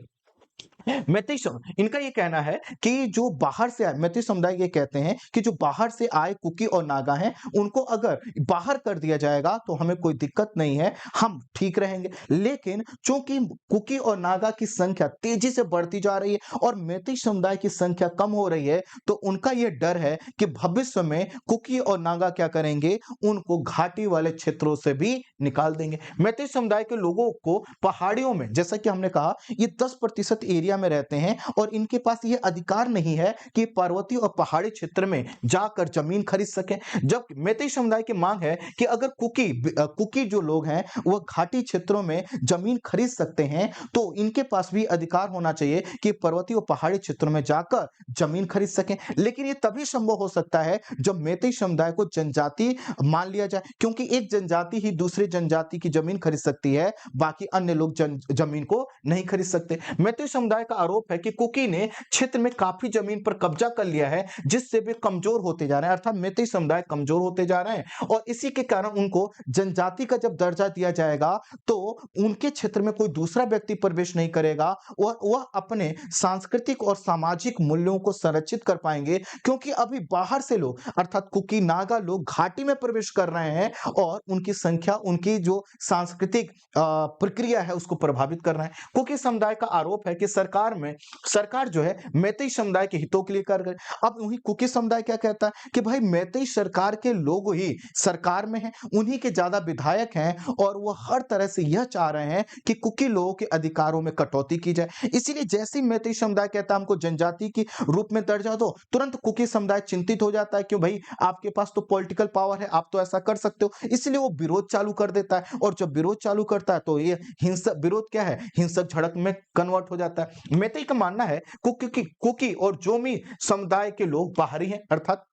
मैतेई इनका ये कहना है कि जो बाहर से आए, मैतेई समुदाय ये कहते हैं कि जो बाहर से आए कुकी और नागा हैं, उनको अगर बाहर कर दिया जाएगा तो हमें कोई दिक्कत नहीं है, हम ठीक रहेंगे। लेकिन चूंकि कुकी और नागा की संख्या तेजी से बढ़ती जा रही है और मैतेई समुदाय की संख्या कम हो रही है, तो उनका ये डर है कि भविष्य में कुकी और नागा क्या करेंगे, उनको घाटी वाले क्षेत्रों से भी निकाल देंगे। मैतेई समुदाय के लोगों को पहाड़ियों में, जैसा कि हमने कहा, ये 10% एरिया में रहते हैं और इनके पास ये अधिकार नहीं है कि पर्वतीय और पहाड़ी क्षेत्र में जाकर जमीन खरीद सकें। जब मैतेई समुदाय की मांग है कि अगर कुकी जो लोग हैं वो घाटी क्षेत्रों में जमीन खरीद सकते हैं, तो इनके पास भी अधिकार होना चाहिए कि पर्वतीय और पहाड़ी क्षेत्रों में जाकर जमीन खरीद सकें। लेकिन ये तभी संभव हो सकता है जब मैतेई समुदाय को जनजाति मान लिया जाए, क्योंकि एक जनजाति ही दूसरी जनजाति की जमीन खरीद सकती है, बाकी अन्य लोग जमीन को नहीं खरीद सकते। मैतेई समुदाय का आरोप है कि कुकी ने क्षेत्र में काफी जमीन पर कब्जा कर लिया है, जिससे वे कमजोर होते जा रहे हैं, अर्थात मैतेई समुदाय कमजोर होते जा रहे हैं और इसी के कारण उनको जनजाति का जब दर्जा दिया जाएगा, तो उनके क्षेत्र में कोई दूसरा व्यक्ति प्रवेश नहीं करेगा और वह अपने सांस्कृतिक और सामाजिक मूल्यों को संरक्षित कर पाएंगे, क्योंकि अभी बाहर से लोग अर्थात कुकी नागा लोग घाटी में प्रवेश कर रहे हैं और उनकी संख्या, उनकी जो सांस्कृतिक प्रक्रिया है उसको प्रभावित कर रहे हैं। कुकी समुदाय का आरोप है कि सरकार जो है मैतेई समुदाय के हितों के लिए कर रही है। अब वही कुकी समुदाय क्या कहता है कि भाई मैतेई सरकार के लोग ही सरकार में हैं, उन्हीं के ज्यादा विधायक हैं और वो हर तरह से यह चाह रहे हैं कि कुकी लोगों के अधिकारों में कटौती की जाए। इसीलिए जैसे ही मैतेई समुदाय कहता है हमको जनजाति के रूप में दर्जा दो, तुरंत कुकी समुदाय चिंतित हो जाता है, क्यों भाई आपके पास तो पॉलिटिकल पावर है, आप तो ऐसा कर सकते हो। इसलिए वो विरोध चालू कर देता है और जब विरोध चालू करता है तो ये हिंसक विरोध क्या है, हिंसक झड़प में कन्वर्ट हो जाता है। मैतेई का मानना है कुकी और जोमी समुदाय के लोग बाहरी हैं, अर्थात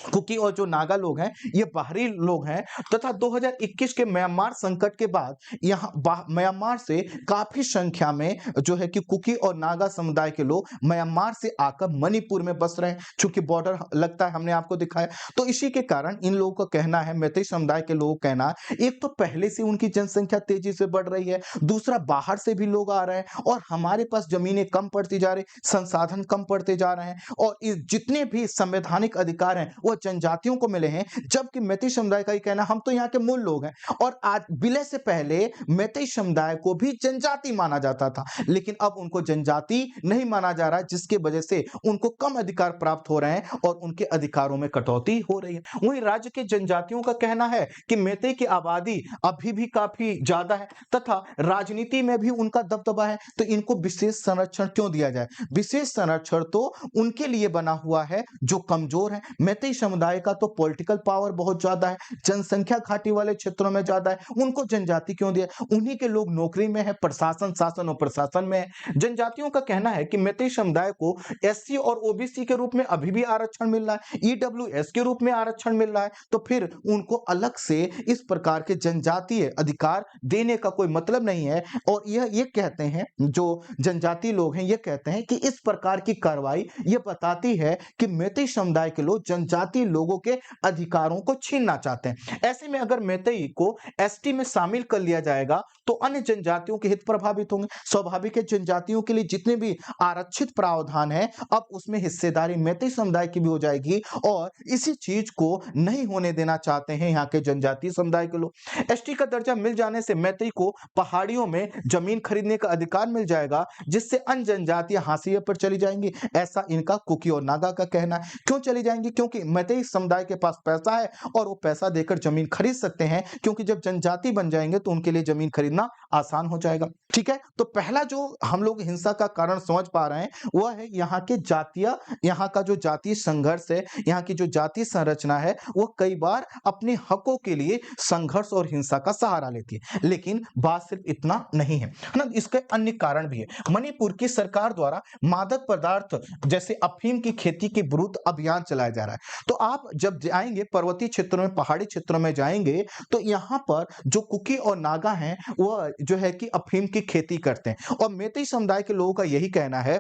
कुकी और जो नागा लोग हैं ये बाहरी लोग हैं, तथा 2021 के म्यांमार संकट के बाद यहाँ म्यांमार से काफी संख्या में जो है कि कुकी और नागा समुदाय के लोग म्यांमार से आकर मणिपुर में बस रहे हैं, चूंकि बॉर्डर लगता है, हमने आपको दिखाया। तो इसी के कारण इन लोगों का कहना है, मैतेई समुदाय के लोगों का कहना, एक तो पहले से उनकी जनसंख्या तेजी से बढ़ रही है, दूसरा बाहर से भी लोग आ रहे हैं और हमारे पास जमीनें कम पड़ती जा रही, संसाधन कम पड़ते जा रहे हैं और जितने भी संवैधानिक अधिकार हैं वो जनजातियों को मिले हैं। जबकि मैतेई समुदाय का ये कहना, हम तो यहाँ के मूल लोग हैं और आज विलय से पहले मैतेई समुदाय को भी जनजाति माना जाता था, लेकिन अब उनको जनजाति नहीं माना जा रहा है, जिसके वजह से उनको कम अधिकार प्राप्त हो रहे हैं और उनके अधिकारों में कटौती हो रही है। वहीं राज्य के जनजातियों का कहना है कि मैतेई की आबादी अभी भी काफी ज्यादा है तथा राजनीति में भी उनका दबदबा है, तो इनको विशेष संरक्षण क्यों दिया जाए? विशेष संरक्षण तो उनके लिए बना हुआ है जो कमजोर है। मैतेई समुदाय का तो पॉलिटिकल पावर बहुत ज्यादा है, जनसंख्या घाटी वाले क्षेत्रों में ज्यादा है, उनको जनजाति क्यों दिया? उन्हीं के लोग नौकरी में है, प्रशासन, शासन और प्रशासन में है। जनजातियों का कहना है कि मैतेई समुदाय को एससी और ओबीसी के रूप में अभी भी आरक्षण मिल रहा है, ईडब्ल्यूएस के रूप में आरक्षण मिल रहा है, तो फिर उनको अलग से इस प्रकार के जनजातीय अधिकार देने का कोई मतलब नहीं है। और ये कहते हैं, जो जनजातीय लोग हैं ये कहते हैं कि इस प्रकार की कार्रवाई ये बताती है कि मैतेई समुदाय के लोग जनजातीय लोगों के अधिकारों को छीनना चाहते हैं। ऐसे में अगर मैतेई को एसटी में शामिल कर लिया जाएगा तो अन्य जनजातियों के हित प्रभावित होंगे। स्वाभाविक है, जनजातियों के लिए जितने भी आरक्षित प्रावधान है अब उसमें हिस्सेदारी मैतेई समुदाय की भी हो जाएगी, और इसी चीज को नहीं होने देना चाहते हैं यहाँ के जनजातीय समुदाय के लोग। एसटी का दर्जा मिल जाने से मैतेई को पहाड़ियों में जमीन खरीदने का अधिकार मिल जाएगा, जिससे अन्य जनजातियां हाशिए पर चली जाएंगी, ऐसा इनका कुकी और नागा का कहना है। क्यों चली जाएंगी? क्योंकि मैतेई समुदाय के पास पैसा है और वो पैसा देकर जमीन खरीद सकते हैं, क्योंकि जब जनजाति बन जाएंगे तो उनके लिए जमीन खरीदना आसान हो जाएगा। ठीक है, तो पहला जो हम लोग हिंसा का कारण समझ पा रहे हैं वह है यहाँ के जातीय, यहाँ का जो जातीय संघर्ष है, यहाँ की जो जातीय संरचना है वह कई बार अपने हकों के लिए संघर्ष और हिंसा का सहारा लेती है। लेकिन बात सिर्फ इतना नहीं है ना, इसके अन्य कारण भी है। मणिपुर की सरकार द्वारा मादक पदार्थ जैसे अफीम की खेती के विरुद्ध अभियान चलाया जा रहा है। तो आप जब जाएंगे पर्वतीय क्षेत्रों में, पहाड़ी क्षेत्रों में जाएंगे तो यहाँ पर जो कुकी और नागा हैं वह जो है कि अफीम की खेती करते हैं, और मैतेई समुदाय के लोगों का यही कहना है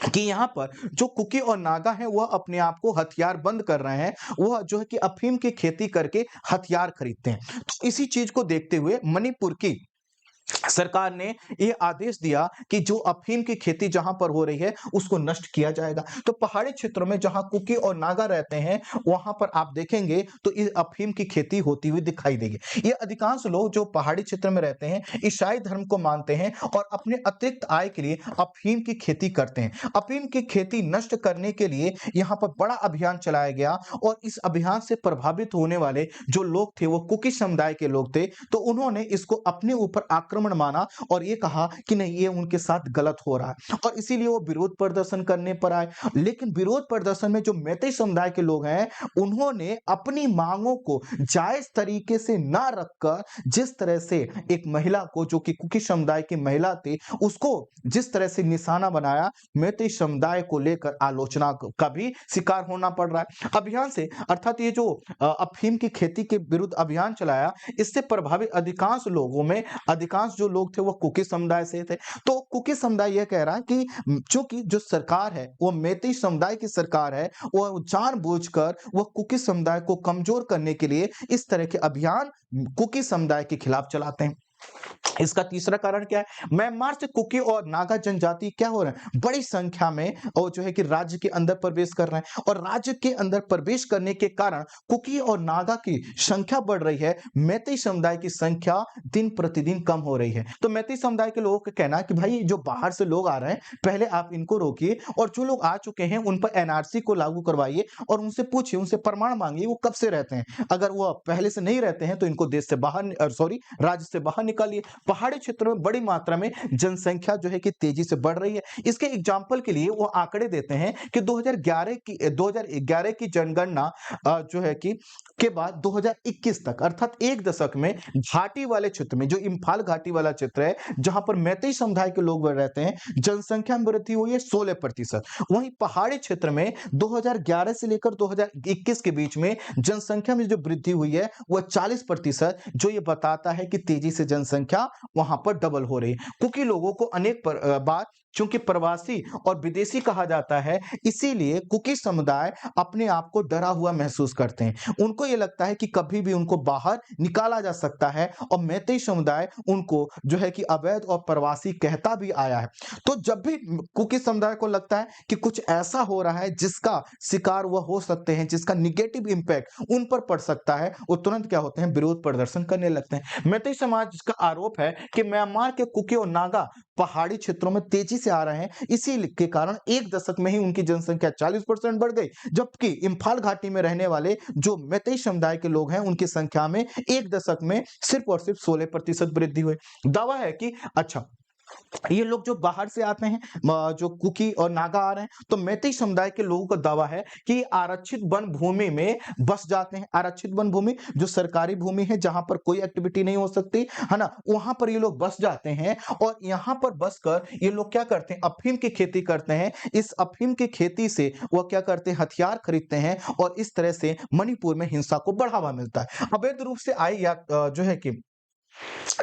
कि यहाँ पर जो कुकी और नागा हैं वह अपने आप को हथियार बंद कर रहे हैं, वह जो है कि अफीम की खेती करके हथियार खरीदते हैं। तो इसी चीज को देखते हुए मणिपुर की सरकार ने यह आदेश दिया कि जो अफीम की खेती जहां पर हो रही है उसको नष्ट किया जाएगा। तो पहाड़ी क्षेत्रों में जहां कुकी और नागा रहते हैं वहां पर आप देखेंगे तो इस अफीम की खेती होती हुई दिखाई देगी। ये अधिकांश लोग जो पहाड़ी क्षेत्र में रहते हैं ईसाई धर्म को मानते हैं और अपने अतिरिक्त आय के लिए अफीम की खेती करते हैं। अफीम की खेती नष्ट करने के लिए यहाँ पर बड़ा अभियान चलाया गया, और इस अभियान से प्रभावित होने वाले जो लोग थे वो कुकी समुदाय के लोग थे, तो उन्होंने इसको अपने ऊपर आक्रमण माना और ये कहा कि नहीं, ये उनके साथ गलत हो रहा है, और इसीलिए वो विरोध प्रदर्शन करने पर आए। लेकिन विरोध प्रदर्शन में जो मैतेई समुदाय के लोग हैं उन्होंने अपनी मांगों को जायज तरीके से ना रखकर, जिस तरह से एक महिला को, जो कि कुकी समुदाय की महिला थी, उसको जिस तरह से निशाना बनाया, मैतेई समुदाय को लेकर आलोचना का भी शिकार होना पड़ रहा है। अभियान से अर्थात ये जो अफीम की खेती के विरुद्ध अभियान चलाया, इससे प्रभावित अधिकांश लोगों में अधिकांश जो लोग थे वो कुकी समुदाय से थे। तो कुकी समुदाय यह कह रहा है कि चूंकि जो सरकार है वो मैतेई समुदाय की सरकार है, वो जानबूझकर वो कुकी समुदाय को कमजोर करने के लिए इस तरह के अभियान कुकी समुदाय के खिलाफ चलाते हैं। इसका तीसरा कारण क्या है? म्यांमार से कुकी और नागा जनजाति क्या हो रहे हैं, बड़ी संख्या में और जो है कि राज्य के अंदर प्रवेश कर रहे हैं, और राज्य के अंदर प्रवेश करने के कारण कुकी और नागा की संख्या बढ़ रही है, मैतेई समुदाय की संख्या दिन प्रतिदिन कम हो रही है। तो मैतेई समुदाय के लोगों का कहना है कि भाई जो बाहर से लोग आ रहे हैं पहले आप इनको रोकिए, और जो लोग आ चुके हैं उन पर एनआरसी को लागू करवाइए और उनसे पूछिए, उनसे प्रमाण मांगिए वो कब से रहते हैं। अगर वो पहले से नहीं रहते हैं तो इनको देश से बाहर राज्य से बाहर निकालिए। पहाड़ी क्षेत्रों में बड़ी मात्रा में जनसंख्या जो है कि तेजी से बढ़ रही है। इसके एग्जाम्पल के लिए वो आंकड़े देते हैं कि 2011 की जनगणना जो है कि के बाद 2021 तक, अर्थात एक दशक में घाटी वाले क्षेत्र में, जो इम्फाल घाटी वाला क्षेत्र है जहां पर मैतेई समुदाय के लोग रहते हैं, जनसंख्या में वृद्धि हुई है 16%। वहीं पहाड़ी क्षेत्र में 2011 से लेकर 2021 के बीच में जनसंख्या में जो वृद्धि हुई है वह 40%, जो ये बताता है कि तेजी से जनसंख्या वहां पर डबल हो रही है। क्योंकि लोगों को अनेक बार चूंकि प्रवासी और विदेशी कहा जाता है, इसीलिए कुकी समुदाय अपने आप को डरा हुआ महसूस करते हैं। उनको ये लगता है कि कभी भी उनको बाहर निकाला जा सकता है, और मैतेई समुदाय उनको जो है कि अवैध और प्रवासी कहता भी आया है। तो जब भी कुकी समुदाय को लगता है कि कुछ ऐसा हो रहा है जिसका शिकार वह हो सकते हैं, जिसका निगेटिव इंपैक्ट उन पर पड़ सकता है, वो तुरंत क्या होते हैं, विरोध प्रदर्शन करने लगते हैं। मैतेई समाज का आरोप है कि म्यांमार के कुकी और नागा पहाड़ी क्षेत्रों में तेजी से आ रहे हैं, इसी के कारण एक दशक में ही उनकी जनसंख्या 40% बढ़ गई, जबकि इम्फाल घाटी में रहने वाले जो मैतेई समुदाय के लोग हैं उनकी संख्या में एक दशक में सिर्फ और सिर्फ 16% वृद्धि हुई। दावा है कि अच्छा ये लोग जो बाहर से आते हैं, जो कुकी और नागा आ रहे हैं, तो मैतेई समुदाय के लोगों का दावा है कि आरक्षित वन भूमि में बस जाते हैं। आरक्षित वन भूमि जो सरकारी भूमि है, जहां पर कोई एक्टिविटी नहीं हो सकती है ना, वहां पर ये लोग बस जाते हैं और यहाँ पर बस कर ये लोग क्या करते हैं, अफीम की खेती करते हैं। इस अफीम की खेती से वो क्या करते हैं, हथियार खरीदते हैं और इस तरह से मणिपुर में हिंसा को बढ़ावा मिलता है। अवैध रूप से आई या जो है कि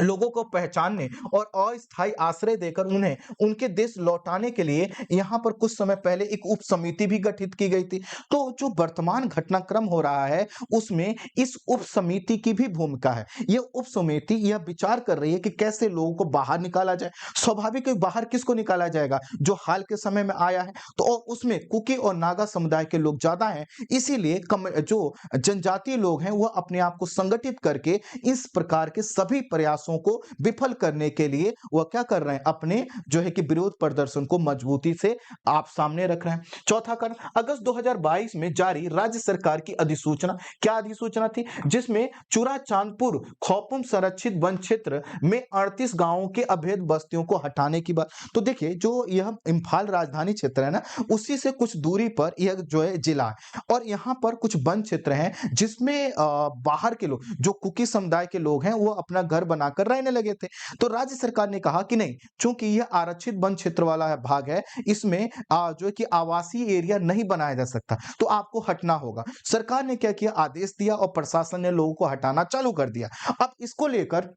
लोगों को पहचानने और अस्थायी आश्रय देकर उन्हें उनके देश लौटाने के लिए यहाँ पर कुछ समय पहले एक उप समिति भी गठित की गई थी। तो जो वर्तमान घटनाक्रम हो रहा है, उसमें इस उप समिति की भी भूमिका है। ये उप समिति यह विचार कर रही है कि कैसे लोगों को बाहर निकाला जाए। स्वाभाविक है, बाहर किसको निकाला जाएगा, जो हाल के समय में आया है। तो और उसमें कुकी और नागा समुदाय के लोग ज्यादा हैं, इसीलिए जो जनजातीय लोग हैं वह अपने आप को संगठित करके इस प्रकार के सभी प्रयासों को विफल करने के लिए वह क्या कर रहे हैं, अपने जो है कि विरोध प्रदर्शन को मजबूती से आप सामने रख रहे हैं। चौथा कारण, अगस्त 2022 में जारी राज्य सरकार की अधिसूचना, क्या अधिसूचना थी, जिसमें चूरा चांदपुर खौपुम संरक्षित वन क्षेत्र में 38 गांवों के अवैध बस्तियों को हटाने की बात। तो देखिए, जो यह इम्फाल राजधानी क्षेत्र है ना, उसी से कुछ दूरी पर यह जो है जिला है और यहाँ पर कुछ वन क्षेत्र हैं जिसमें बाहर के लोग, जो कुकी समुदाय के लोग हैं, वो अपना घर बनाकर रहने लगे थे। तो राज्य सरकार ने कहा कि नहीं, चूंकि यह आरक्षित वन क्षेत्र वाला भाग है, इसमें जो है कि आवासीय एरिया नहीं बनाया जा सकता, तो आपको हटना होगा। सरकार ने क्या किया, आदेश दिया और प्रशासन ने लोगों को हटाना चालू कर दिया। अब इसको लेकर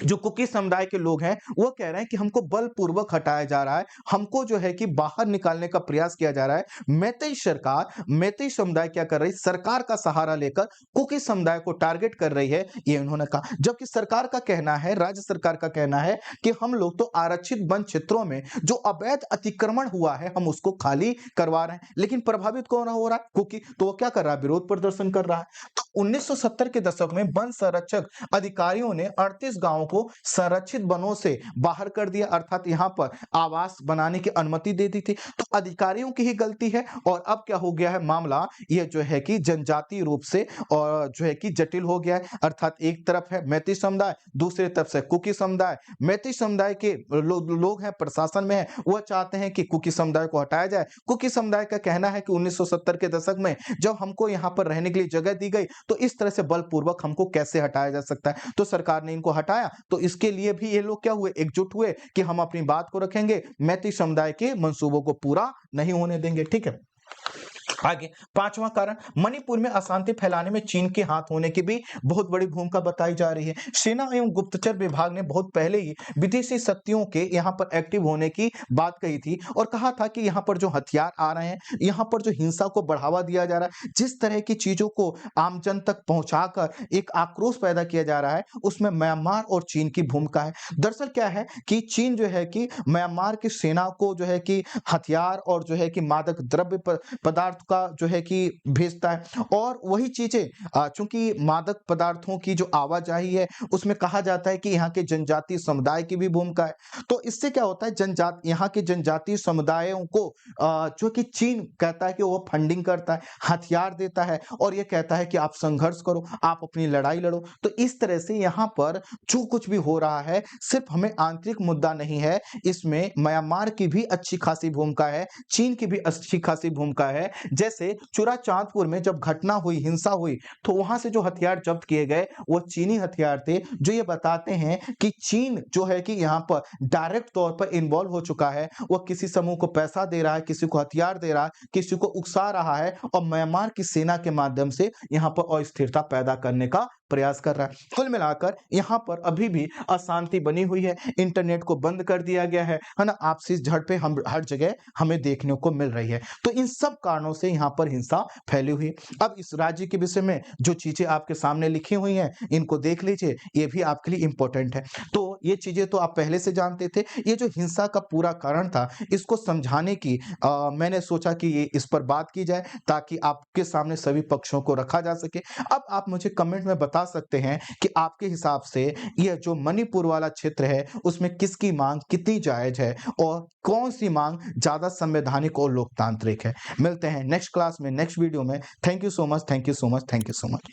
जो कुकी समुदाय के लोग हैं वो कह रहे हैं कि हमको बलपूर्वक हटाया जा रहा है, हमको जो है कि बाहर निकालने का प्रयास किया जा रहा है। मैतेई सरकार, मैतेई समुदाय क्या कर रही है, सरकार का सहारा लेकर कुकी समुदाय को टारगेट कर रही है, ये उन्होंने कहा। जबकि सरकार का कहना है, राज्य सरकार का कहना है कि हम लोग तो आरक्षित वन क्षेत्रों में जो अवैध अतिक्रमण हुआ है हम उसको खाली करवा रहे हैं। लेकिन प्रभावित कौन हो रहा है, कुकी। तो वो क्या कर रहा है, विरोध प्रदर्शन कर रहा है। तो 1970 के दशक में वन संरक्षक अधिकारियों ने 38 गांवों को संरक्षित वनों से बाहर कर दिया, अर्थात यहां पर आवास बनाने की अनुमति दे दी थी। तो अधिकारियों की ही गलती है और अब क्या हो गया है, मामला ये जो है कि जनजातीय रूप से और जो है कि जटिल हो गया है। अर्थात एक तरफ है मैतेई समुदाय, दूसरी तरफ से कुकी समुदाय। मैतेई समुदाय के लोग हैं, प्रशासन में है, वह चाहते हैं कि कुकी समुदाय को हटाया जाए। कुकी समुदाय का कहना है कि 1970 के दशक में जब हमको यहाँ पर रहने के लिए जगह दी गई, तो इस तरह से बलपूर्वक हमको कैसे हटाया जा सकता है। तो सरकार ने इनको हटाया, तो इसके लिए भी ये लोग क्या हुए, एकजुट हुए कि हम अपनी बात को रखेंगे, मैतेई समुदाय के मंसूबों को पूरा नहीं होने देंगे। ठीक है, आगे पांचवा कारण, मणिपुर में अशांति फैलाने में चीन के हाथ होने की भी बहुत बड़ी भूमिका बताई जा रही है। सेना एवं गुप्तचर विभाग ने बहुत पहले ही विदेशी शक्तियों के यहाँ पर एक्टिव होने की बात कही थी और कहा था कि यहाँ पर जो हथियार आ रहे हैं, यहाँ पर जो हिंसा को बढ़ावा दिया जा रहा है, जिस तरह की चीजों को आमजन तक पहुंचाकर एक आक्रोश पैदा किया जा रहा है, उसमें म्यांमार और चीन की भूमिका है। दरअसल क्या है कि चीन जो है कि म्यांमार की सेना को जो है कि हथियार और जो है कि मादक द्रव्य पदार्थ का जो है कि भेजता है और वही चीजें चूंकि मादक पदार्थों की जो आवाजाही है उसमें कहा जाता है कि यहाँ के जनजातीय समुदाय की भी भूमिका है। तो इससे क्या होता है, यहाँ के जनजातीय समुदायों को जो कि चीन कहता है कि वो फंडिंग करता है, हथियार देता है और ये कहता है कि आप संघर्ष करो, आप अपनी लड़ाई लड़ो। तो इस तरह से यहाँ पर जो कुछ भी हो रहा है सिर्फ हमें आंतरिक मुद्दा नहीं है, इसमें म्यांमार की भी अच्छी खासी भूमिका है, चीन की भी अच्छी खासी भूमिका है। जैसे चूरा चांदपुर में जब घटना हुई, हिंसा हुई, तो वहां से जो हथियार जब्त किए गए वो चीनी हथियार थे, जो ये बताते हैं कि चीन जो है कि यहाँ पर डायरेक्ट तौर पर इन्वॉल्व हो चुका है। वो किसी समूह को पैसा दे रहा है, किसी को हथियार दे रहा है, किसी को उकसा रहा है और म्यांमार की सेना के माध्यम से यहाँ पर अस्थिरता पैदा करने का प्रयास कर रहा है। कुल मिलाकर यहाँ पर अभी भी अशांति बनी हुई है, इंटरनेट को बंद कर दिया गया है ना, आपसी झड़पें हम हर जगह हमें देखने को मिल रही है। तो इन सब कारणों से यहाँ पर हिंसा फैली हुई है। अब इस राज्य के विषय में जो चीजें आपके सामने लिखी हुई हैं, इनको देख लीजिए, ये भी आपके लिए इंपॉर्टेंट है। तो ये चीजें तो आप पहले से जानते थे। ये जो हिंसा का पूरा कारण था, इसको समझाने की मैंने सोचा कि ये इस पर बात की जाए ताकि आपके सामने सभी पक्षों को रखा जा सके। अब आप मुझे कमेंट में बता सकते हैं कि आपके हिसाब से यह जो मणिपुर वाला क्षेत्र है उसमें किसकी मांग कितनी जायज है और कौन सी मांग ज्यादा संवैधानिक और लोकतांत्रिक है। मिलते हैं नेक्स्ट क्लास में, नेक्स्ट वीडियो में। Thank you so much, thank you so much, thank you so much.